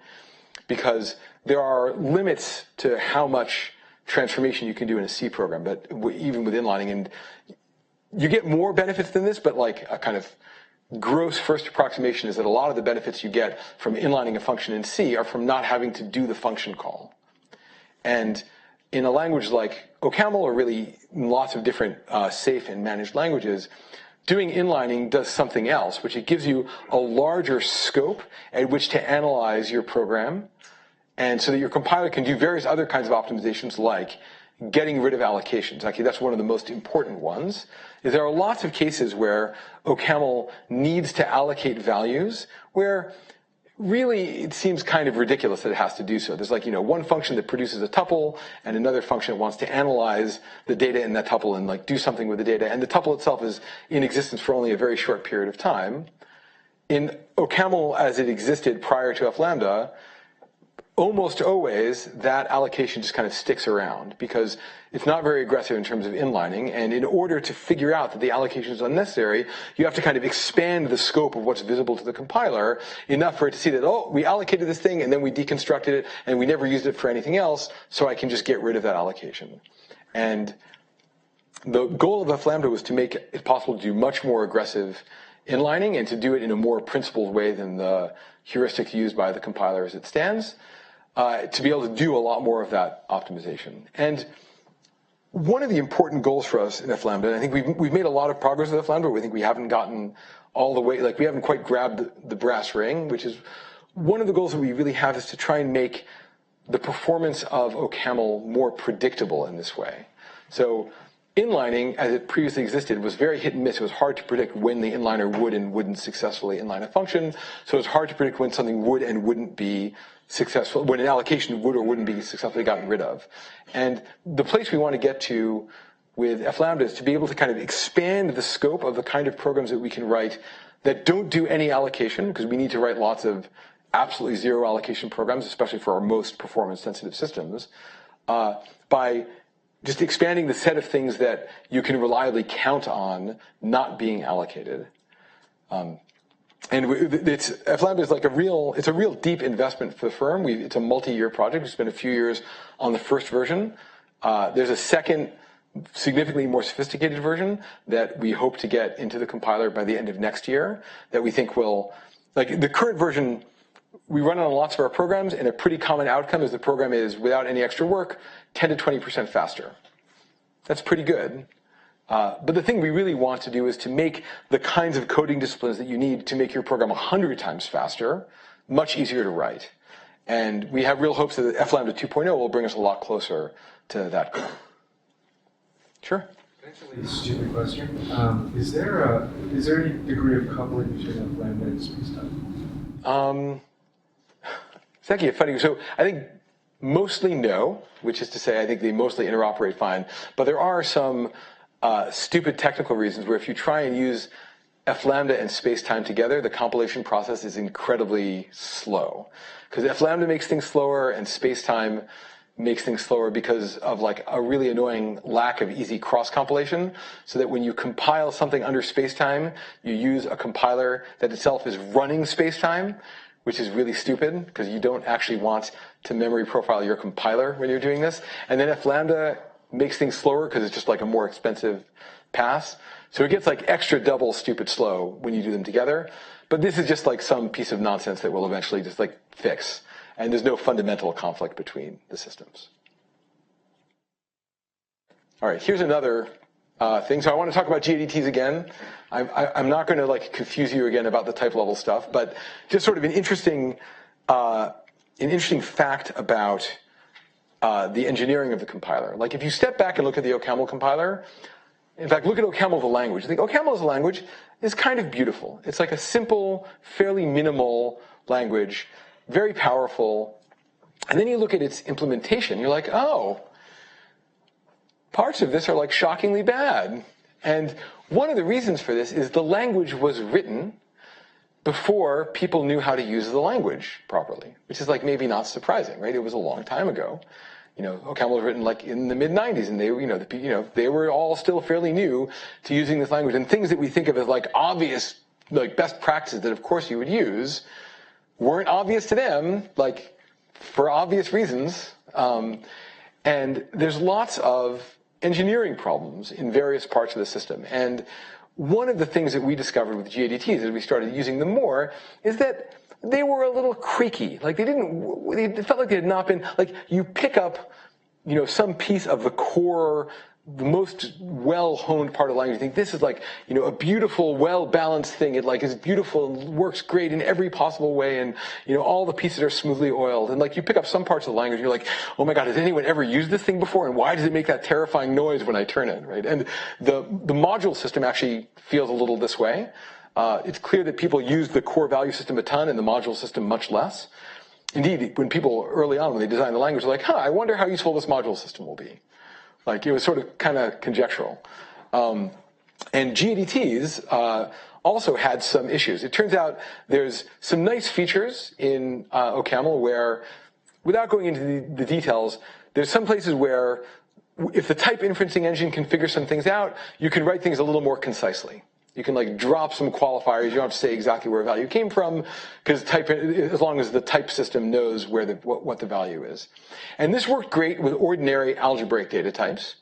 because there are limits to how much transformation you can do in a C program, but even with inlining. And you get more benefits than this, but like a kind of gross first approximation is that a lot of the benefits you get from inlining a function in C are from not having to do the function call. And in a language like OCaml, or really lots of different safe and managed languages, doing inlining does something else, which it gives you a larger scope at which to analyze your program, and so that your compiler can do various other kinds of optimizations, like getting rid of allocations. Actually, that's one of the most important ones. There are lots of cases where OCaml needs to allocate values where really it seems kind of ridiculous that it has to do so. There's like, one function that produces a tuple and another function that wants to analyze the data in that tuple and like do something with the data, and the tuple itself is in existence for only a very short period of time. In OCaml as it existed prior to flambda, almost always that allocation just kind of sticks around because it's not very aggressive in terms of inlining, and in order to figure out that the allocation is unnecessary, you have to kind of expand the scope of what's visible to the compiler enough for it to see that, oh, we allocated this thing and then we deconstructed it and we never used it for anything else, so I can just get rid of that allocation. And the goal of flambda was to make it possible to do much more aggressive inlining and to do it in a more principled way than the heuristics used by the compiler as it stands, to be able to do a lot more of that optimization. And one of the important goals for us in flambda, and I think we've made a lot of progress with flambda, but we think we haven't gotten all the way, like we haven't quite grabbed the brass ring, which is one of the goals that we really have is to try and make the performance of OCaml more predictable in this way. So inlining, as it previously existed, was very hit and miss. It was hard to predict when the inliner would and wouldn't successfully inline a function. So it's hard to predict when something would and wouldn't be successful, when an allocation would or wouldn't be successfully gotten rid of. And the place we want to get to with flambda is to be able to kind of expand the scope of the kind of programs that we can write that don't do any allocation, because we need to write lots of absolutely zero allocation programs, especially for our most performance-sensitive systems, by just expanding the set of things that you can reliably count on not being allocated. And flambda is like it's a real deep investment for the firm. It's a multi-year project. We spent a few years on the first version. There's a second, significantly more sophisticated version that we hope to get into the compiler by the end of next year that we think will, like the current version, we run it on lots of our programs, and a pretty common outcome is the program is, without any extra work, 10 to 20% faster. That's pretty good. But the thing we really want to do is to make the kinds of coding disciplines that you need to make your program 100 times faster much easier to write. And we have real hopes that flambda 2.0 will bring us a lot closer to that goal. Sure?
Actually, stupid question. Is there any degree of coupling between flambda and SpaceTime?
It's actually funny. So I think mostly no, which is to say I think they mostly interoperate fine. But there are some stupid technical reasons where if you try and use flambda and SpaceTime together, the compilation process is incredibly slow. Because flambda makes things slower and SpaceTime makes things slower because of like a really annoying lack of easy cross-compilation, so that when you compile something under SpaceTime, you use a compiler that itself is running SpaceTime, which is really stupid because you don't actually want to memory profile your compiler when you're doing this. And then flambda makes things slower because it's just like a more expensive pass. So it gets like extra double stupid slow when you do them together. But this is just like some piece of nonsense that we'll eventually just like fix. And there's no fundamental conflict between the systems. All right, here's another thing. So I want to talk about GADTs again. I'm not going to like confuse you again about the type level stuff, but just sort of an interesting fact about the engineering of the compiler. Like if you step back and look at the OCaml compiler, in fact, look at OCaml as a language. I think OCaml as a language is kind of beautiful. It's like a simple, fairly minimal language, very powerful. And then you look at its implementation, you're like, oh, parts of this are like shockingly bad. And one of the reasons for this is the language was written before people knew how to use the language properly, which is like maybe not surprising, right? It was a long time ago. You know, OCaml was written like in the mid-90s, and they were all still fairly new to using this language. And things that we think of as like obvious, like best practices that of course you would use, weren't obvious to them, like for obvious reasons. And there's lots of engineering problems in various parts of the system. And one of the things that we discovered with GADTs as we started using them more is that they were a little creaky. Like they felt like they had not been, like you pick up, you know, some piece of the core, the most well-honed part of the language. You think this is like, you know, a beautiful, well-balanced thing. It like is beautiful and works great in every possible way, and you know all the pieces are smoothly oiled. And like you pick up some parts of the language, and you're like, oh my God, has anyone ever used this thing before? And why does it make that terrifying noise when I turn it, right? And the module system actually feels a little this way. It's clear that people use the core value system a ton and the module system much less. Indeed, when people early on, when they designed the language, they're like, I wonder how useful this module system will be. Like it was sort of kind of conjectural. And GADTs also had some issues. It turns out there's some nice features in OCaml where, without going into the details, there's some places where if the type inferencing engine can figure some things out, you can write things a little more concisely. You can like drop some qualifiers. You don't have to say exactly where a value came from, because as long as the type system knows where what the value is. And this worked great with ordinary algebraic data types,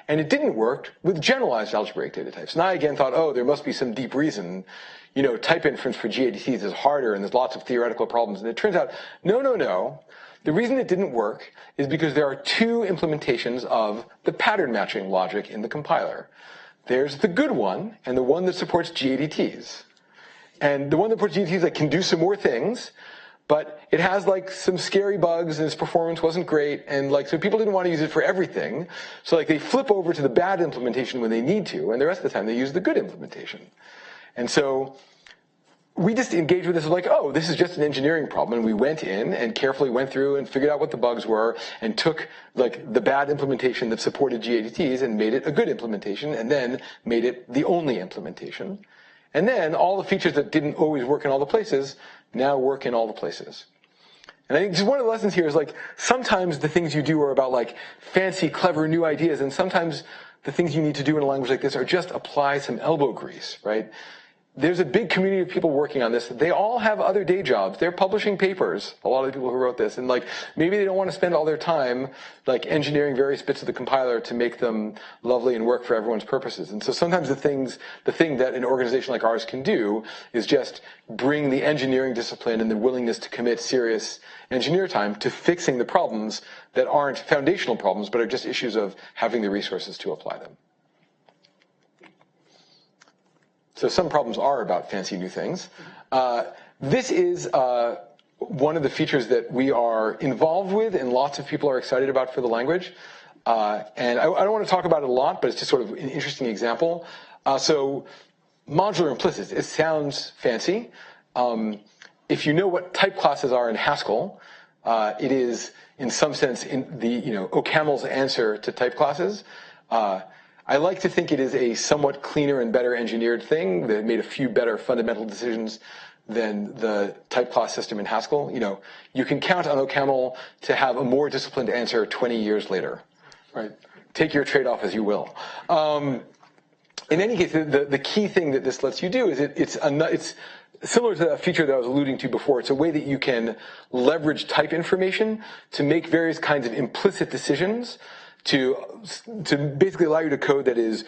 and it didn't work with generalized algebraic data types. And I again thought, oh, there must be some deep reason. You know, type inference for GADTs is harder, and there's lots of theoretical problems. And it turns out, no. The reason it didn't work is because there are two implementations of the pattern matching logic in the compiler. There's the good one, and the one that supports GADTs. And the one that supports GADTs like, can do some more things, but it has like some scary bugs, and its performance wasn't great, and like so people didn't want to use it for everything. So like they flip over to the bad implementation when they need to, and the rest of the time they use the good implementation. And so we just engaged with this like, oh, this is just an engineering problem. And we went in and carefully went through and figured out what the bugs were and took like the bad implementation that supported GADTs and made it a good implementation, and then made it the only implementation. And then all the features that didn't always work in all the places now work in all the places. And I think just one of the lessons here is like, sometimes the things you do are about like fancy, clever, new ideas, and sometimes the things you need to do in a language like this are just apply some elbow grease, right? There's a big community of people working on this. They all have other day jobs. They're publishing papers, a lot of the people who wrote this. And like, maybe they don't want to spend all their time like engineering various bits of the compiler to make them lovely and work for everyone's purposes. And so sometimes the thing that an organization like ours can do is just bring the engineering discipline and the willingness to commit serious engineer time to fixing the problems that aren't foundational problems, but are just issues of having the resources to apply them. So some problems are about fancy new things. This is one of the features that we are involved with and lots of people are excited about for the language. And I don't want to talk about it a lot, but it's just sort of an interesting example. So modular implicit, it sounds fancy. If you know what type classes are in Haskell, it is in some sense in the OCaml's answer to type classes. I like to think it is a somewhat cleaner and better engineered thing that made a few better fundamental decisions than the type class system in Haskell. You can count on OCaml to have a more disciplined answer 20 years later, right? Take your trade-off as you will. In any case, the key thing that this lets you do is it's similar to a feature that I was alluding to before. It's a way that you can leverage type information to make various kinds of implicit decisions to basically allow you to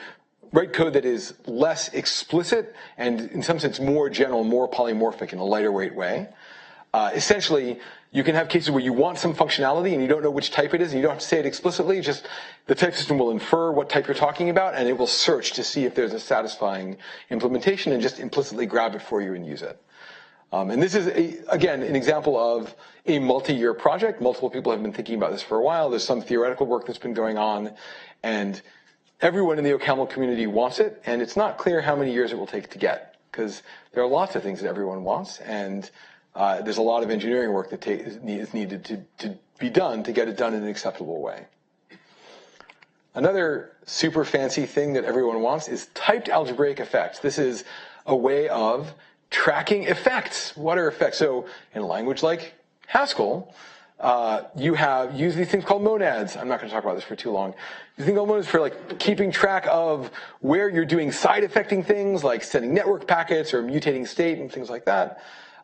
write code that is less explicit and in some sense more general, more polymorphic in a lighter weight way. Essentially, you can have cases where you want some functionality and you don't know which type it is and you don't have to say it explicitly, just the type system will infer what type you're talking about and it will search to see if there's a satisfying implementation and just implicitly grab it for you and use it. And this is, again, an example of a multi-year project. Multiple people have been thinking about this for a while. There's some theoretical work that's been going on, and everyone in the OCaml community wants it, and it's not clear how many years it will take to get, because there are lots of things that everyone wants, and there's a lot of engineering work that is needed to be done to get it done in an acceptable way. Another super fancy thing that everyone wants is typed algebraic effects. This is a way of tracking effects. What are effects? So in a language like Haskell, you use these things called monads. I'm not going to talk about this for too long. These things called monads for keeping track of where you're doing side effecting things like sending network packets or mutating state and things like that.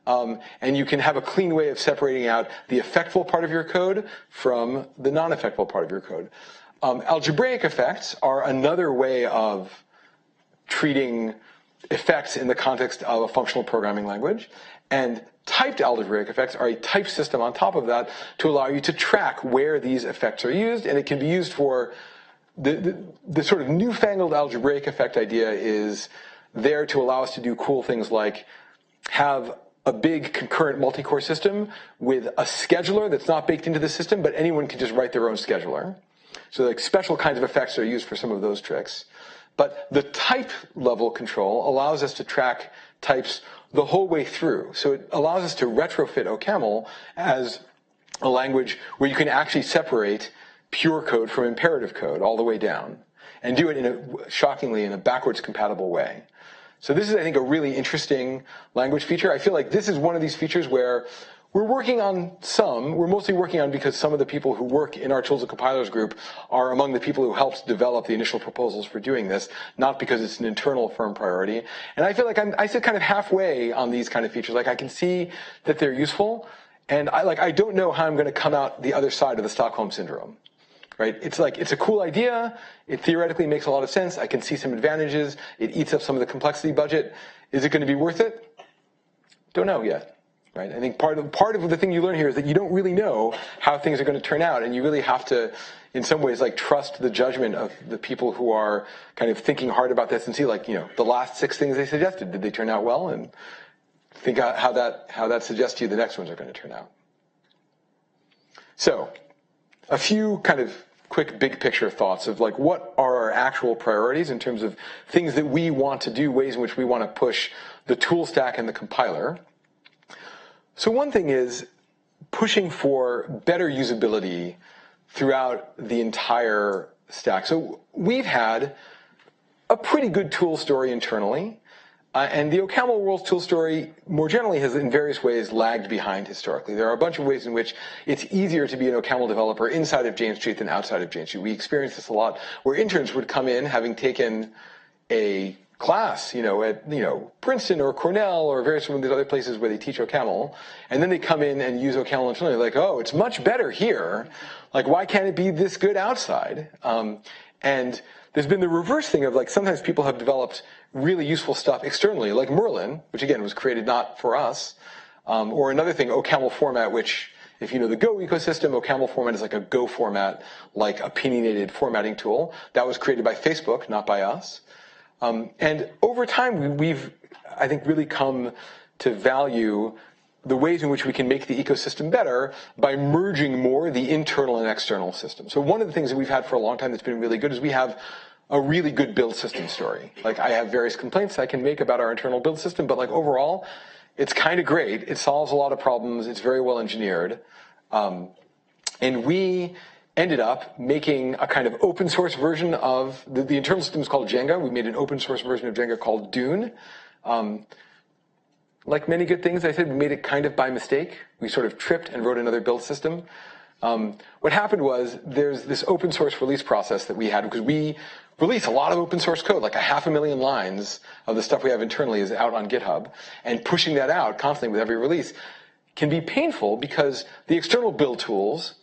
And you can have a clean way of separating out the effectful part of your code from the non-effectful part of your code. Algebraic effects are another way of treating effects in the context of a functional programming language. And typed algebraic effects are a type system on top of that to allow you to track where these effects are used. And it can be used for the sort of newfangled algebraic effect idea is there to allow us to do cool things like have a big concurrent multi-core system with a scheduler that's not baked into the system, but anyone can just write their own scheduler. So special kinds of effects are used for some of those tricks. But the type level control allows us to track types the whole way through. So it allows us to retrofit OCaml as a language where you can actually separate pure code from imperative code all the way down and do it shockingly in a backwards compatible way. So this is, I think, a really interesting language feature. I feel like this is one of these features where we're working on we're mostly working on because some of the people who work in our Tools and Compilers group are among the people who helped develop the initial proposals for doing this, not because it's an internal firm priority. And I feel like I sit kind of halfway on these kind of features. I can see that they're useful, and I don't know how I'm going to come out the other side of the Stockholm Syndrome. Right? It's a cool idea. It theoretically makes a lot of sense. I can see some advantages. It eats up some of the complexity budget. Is it going to be worth it? Don't know yet. Right? I think part of the thing you learn here is that you don't really know how things are going to turn out, and you really have to, in some ways, trust the judgment of the people who are kind of thinking hard about this and see, the last 6 things they suggested, did they turn out well? And think how that suggests to you the next ones are going to turn out. So, a few kind of quick big picture thoughts of what are our actual priorities in terms of things that we want to do, ways in which we want to push the tool stack and the compiler. So one thing is pushing for better usability throughout the entire stack. So we've had a pretty good tool story internally, and the OCaml world's tool story more generally has in various ways lagged behind historically. There are a bunch of ways in which it's easier to be an OCaml developer inside of Jane Street than outside of Jane Street. We experienced this a lot where interns would come in having taken a class, at Princeton or Cornell or various of these other places where they teach OCaml, and then they come in and use OCaml internally. Like, oh, it's much better here. Why can't it be this good outside? And there's been the reverse thing of sometimes people have developed really useful stuff externally, like Merlin, which again was created not for us, or another thing, OCaml format, which if you know the Go ecosystem, OCaml format is like a Go format, like opinionated formatting tool. That was created by Facebook, not by us. And over time, we've, I think, really come to value the ways in which we can make the ecosystem better by merging more the internal and external system. So one of the things that we've had for a long time that's been really good is we have a really good build system story. I have various complaints I can make about our internal build system, but overall, it's kind of great. It solves a lot of problems. It's very well engineered. And we ended up making a kind of open source version of, the internal system is called Jenga. We made an open source version of Jenga called Dune. Like many good things, I said, we made it kind of by mistake. We sort of tripped and wrote another build system. What happened was there's this open source release process that we had because we release a lot of open source code, like 500,000 lines of the stuff we have internally is out on GitHub, and pushing that out constantly with every release can be painful because the external build tools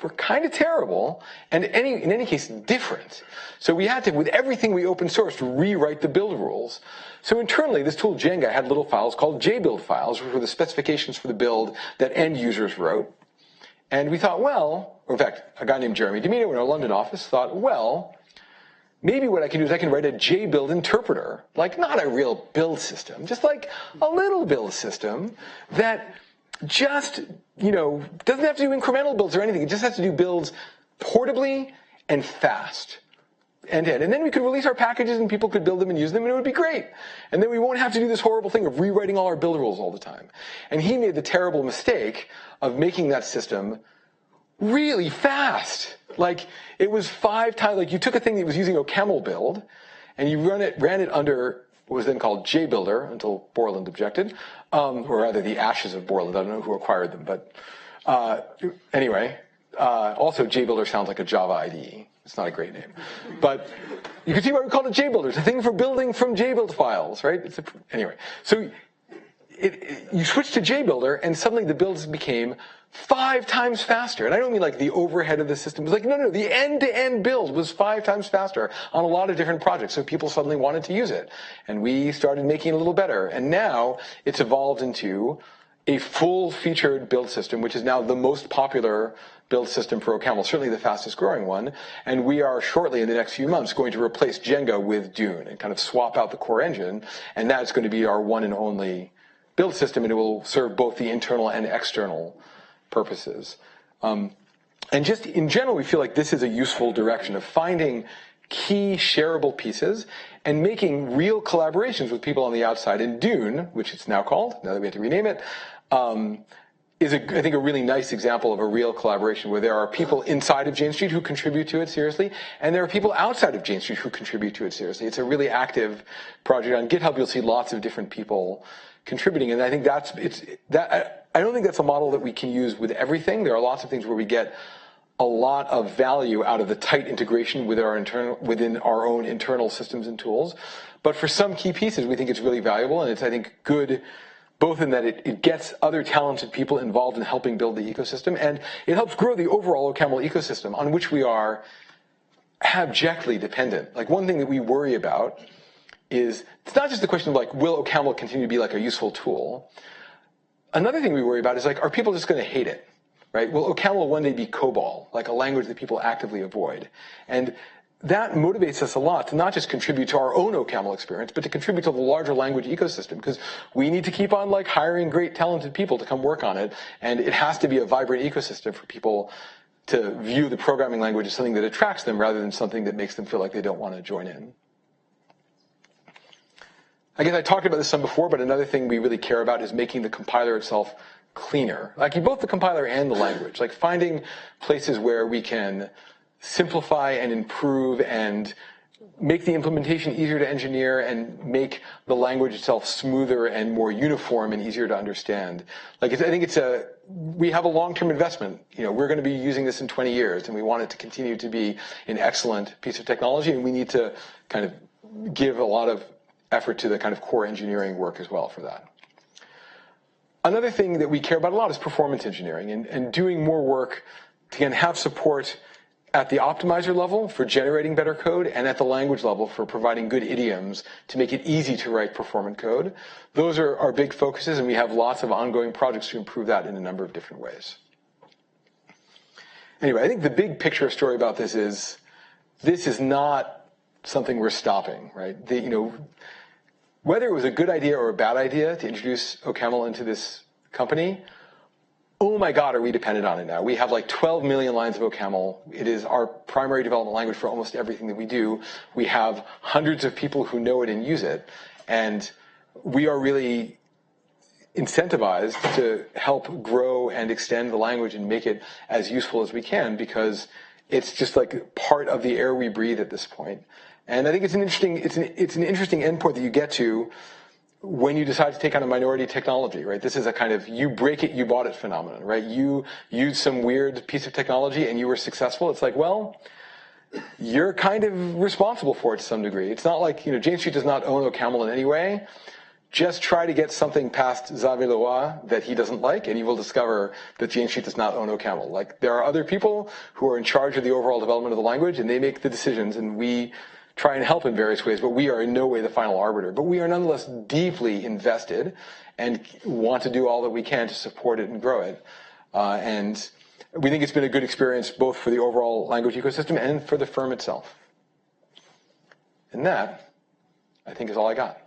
were kind of terrible and in any case different. So we had to, with everything we open sourced, rewrite the build rules. So internally, this tool Jenga had little files called JBuild files, which were the specifications for the build that end users wrote. And we thought, well, or in fact, a guy named Jeremy Domino in our London office thought, well, maybe what I can do is I can write a JBuild interpreter, like not a real build system, just like a little build system that just, doesn't have to do incremental builds or anything. It just has to do builds portably and fast. And then we could release our packages and people could build them and use them and it would be great. And then we won't have to do this horrible thing of rewriting all our build rules all the time. And he made the terrible mistake of making that system really fast. Like it was 5 times, like you took a thing that was using OCaml build and you ran it under what was then called JBuilder until Borland objected, or rather the ashes of Borland. I don't know who acquired them, but anyway, also JBuilder sounds like a Java IDE. It's not a great name. But you can see why we called it JBuilder. It's a thing for building from JBuild files, right? Anyway, so you switch to JBuilder, and suddenly the builds became 5 times faster. And I don't mean like the overhead of the system. It was like, no, the end-to-end build was 5 times faster on a lot of different projects. So people suddenly wanted to use it. And we started making it a little better. And now it's evolved into a full-featured build system, which is now the most popular build system for OCaml, certainly the fastest growing one. And we are shortly, in the next few months, going to replace Jenga with Dune and kind of swap out the core engine. And that's going to be our one and only build system, and it will serve both the internal and external purposes. And just in general, we feel like this is a useful direction of finding key shareable pieces and making real collaborations with people on the outside. And Dune, which it's now called, now that we have to rename it, is, I think, a really nice example of a real collaboration where there are people inside of Jane Street who contribute to it seriously, and there are people outside of Jane Street who contribute to it seriously. It's a really active project. On GitHub, you'll see lots of different people contributing, and I think I don't think that's a model that we can use with everything. There are lots of things where we get a lot of value out of the tight integration within our own internal systems and tools. But for some key pieces, we think it's really valuable, and it's, I think, good both in that it gets other talented people involved in helping build the ecosystem, and it helps grow the overall OCaml ecosystem on which we are abjectly dependent. Like one thing that we worry about is, it's not just the question of like, will OCaml continue to be like a useful tool? Another thing we worry about is like, are people just going to hate it, right? Will OCaml one day be COBOL, like a language that people actively avoid? And that motivates us a lot to not just contribute to our own OCaml experience, but to contribute to the larger language ecosystem, because we need to keep on like hiring great talented people to come work on it, and it has to be a vibrant ecosystem for people to view the programming language as something that attracts them rather than something that makes them feel like they don't want to join in. I guess I talked about this some before, but another thing we really care about is making the compiler itself cleaner. Like both the compiler and the language, like finding places where we can simplify and improve and make the implementation easier to engineer and make the language itself smoother and more uniform and easier to understand. Like I think we have a long-term investment. We're going to be using this in 20 years, and we want it to continue to be an excellent piece of technology, and we need to kind of give a lot of effort to the kind of core engineering work as well for that. Another thing that we care about a lot is performance engineering and doing more work to, again, have support at the optimizer level for generating better code, and at the language level for providing good idioms to make it easy to write performant code. Those are our big focuses, and we have lots of ongoing projects to improve that in a number of different ways. Anyway, I think the big picture story about this is not something we're stopping, right? Whether it was a good idea or a bad idea to introduce OCaml into this company, oh my God, are we dependent on it now? We have like 12 million lines of OCaml. It is our primary development language for almost everything that we do. We have hundreds of people who know it and use it. And we are really incentivized to help grow and extend the language and make it as useful as we can, because it's just like part of the air we breathe at this point. And I think it's an interesting endpoint that you get to when you decide to take on a minority technology, right? This is a kind of you break it, you bought it phenomenon, right? You used some weird piece of technology and you were successful. It's like, well, you're kind of responsible for it to some degree. It's not like, Jane Street does not own OCaml in any way. Just try to get something past Xavier Leroy that he doesn't like, and you will discover that Jane Street does not own OCaml. Like, there are other people who are in charge of the overall development of the language, and they make the decisions, and we try and help in various ways, but we are in no way the final arbiter. But we are nonetheless deeply invested and want to do all that we can to support it and grow it. And we think it's been a good experience both for the overall language ecosystem and for the firm itself. And that, I think, is all I got.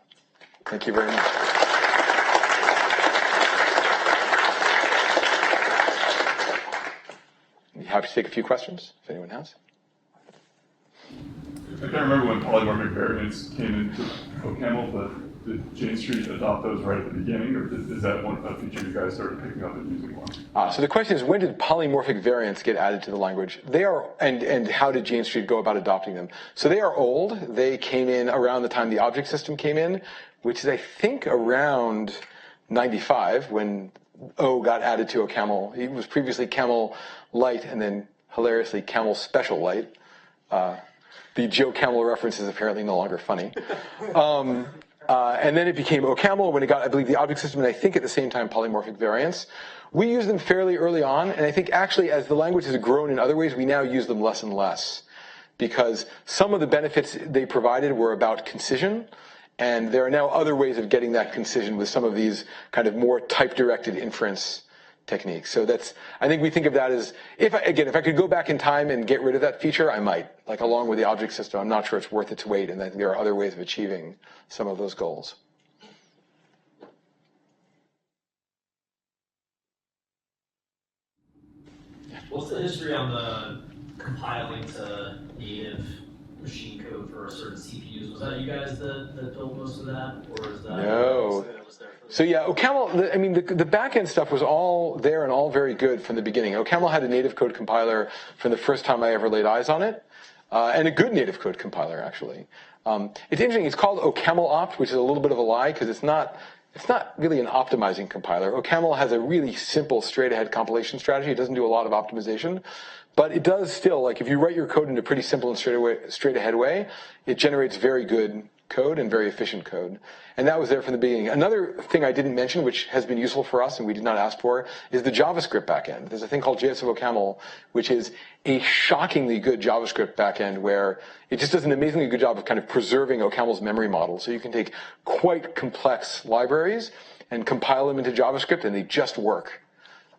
Thank you very much. I'd be happy to take a few questions, if anyone has.
I can't remember when polymorphic variants came into OCaml, but did Jane Street adopt those right at the beginning, or is that a feature you guys started picking up and using more?
So the question is, when did polymorphic variants get added to the language? They are, and how did Jane Street go about adopting them? So they are old. They came in around the time the object system came in, which is, I think, around 95 when O got added to OCaml. It was previously Camel Light and then, hilariously, Camel Special Light. The Joe Camel reference is apparently no longer funny. And then it became OCaml when it got, I believe, the object system, and I think at the same time polymorphic variants. We used them fairly early on, and I think actually as the language has grown in other ways, we now use them less and less, because some of the benefits they provided were about concision, and there are now other ways of getting that concision with some of these kind of more type-directed inference techniques. So that's, I think we think of that as, if I could go back in time and get rid of that feature, I might, like along with the object system. I'm not sure it's worth its weight, and I think there are other ways of achieving some of those goals.
What's the history on the compiling to native machine code for certain CPUs? Was that you guys that built most of that, or is that?
No. So yeah, OCaml, I mean, the back-end stuff was all there and all very good from the beginning. OCaml had a native code compiler from the first time I ever laid eyes on it, and a good native code compiler, actually. It's interesting, it's called OCaml opt, which is a little bit of a lie, because it's not really an optimizing compiler. OCaml has a really simple straight-ahead compilation strategy. It doesn't do a lot of optimization, but it does still, like if you write your code in a pretty simple and straight-ahead way, it generates very good code and very efficient code. And that was there from the beginning. Another thing I didn't mention, which has been useful for us and we did not ask for, is the JavaScript backend. There's a thing called JS of OCaml, which is a shockingly good JavaScript backend where it just does an amazingly good job of kind of preserving OCaml's memory model. So you can take quite complex libraries and compile them into JavaScript, and they just work.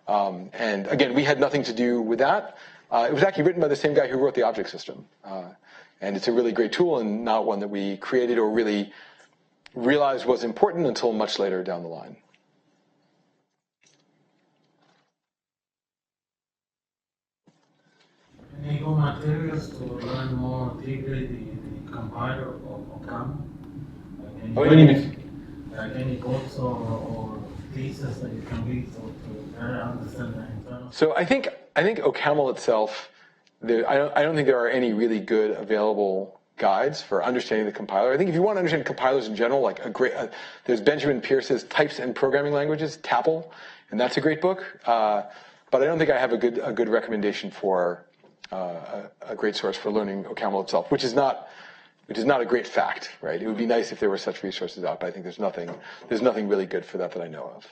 And again, we had nothing to do with that. It was actually written by the same guy who wrote the object system. And it's a really great tool and not one that we created or really realized was important until much later down the line.
Any go materials to learn more deeply the compiler of OCaml? Like any books or thesis that you can read to better understand the internal?
So I think OCaml itself, I don't think there are any really good available guides for understanding the compiler. I think if you want to understand compilers in general, like there's Benjamin Pierce's Types and Programming Languages, TAPL, and that's a great book. But I don't think I have a good recommendation for a great source for learning OCaml itself, which is not a great fact, right? It would be nice if there were such resources out, but I think there's nothing really good for that I know of.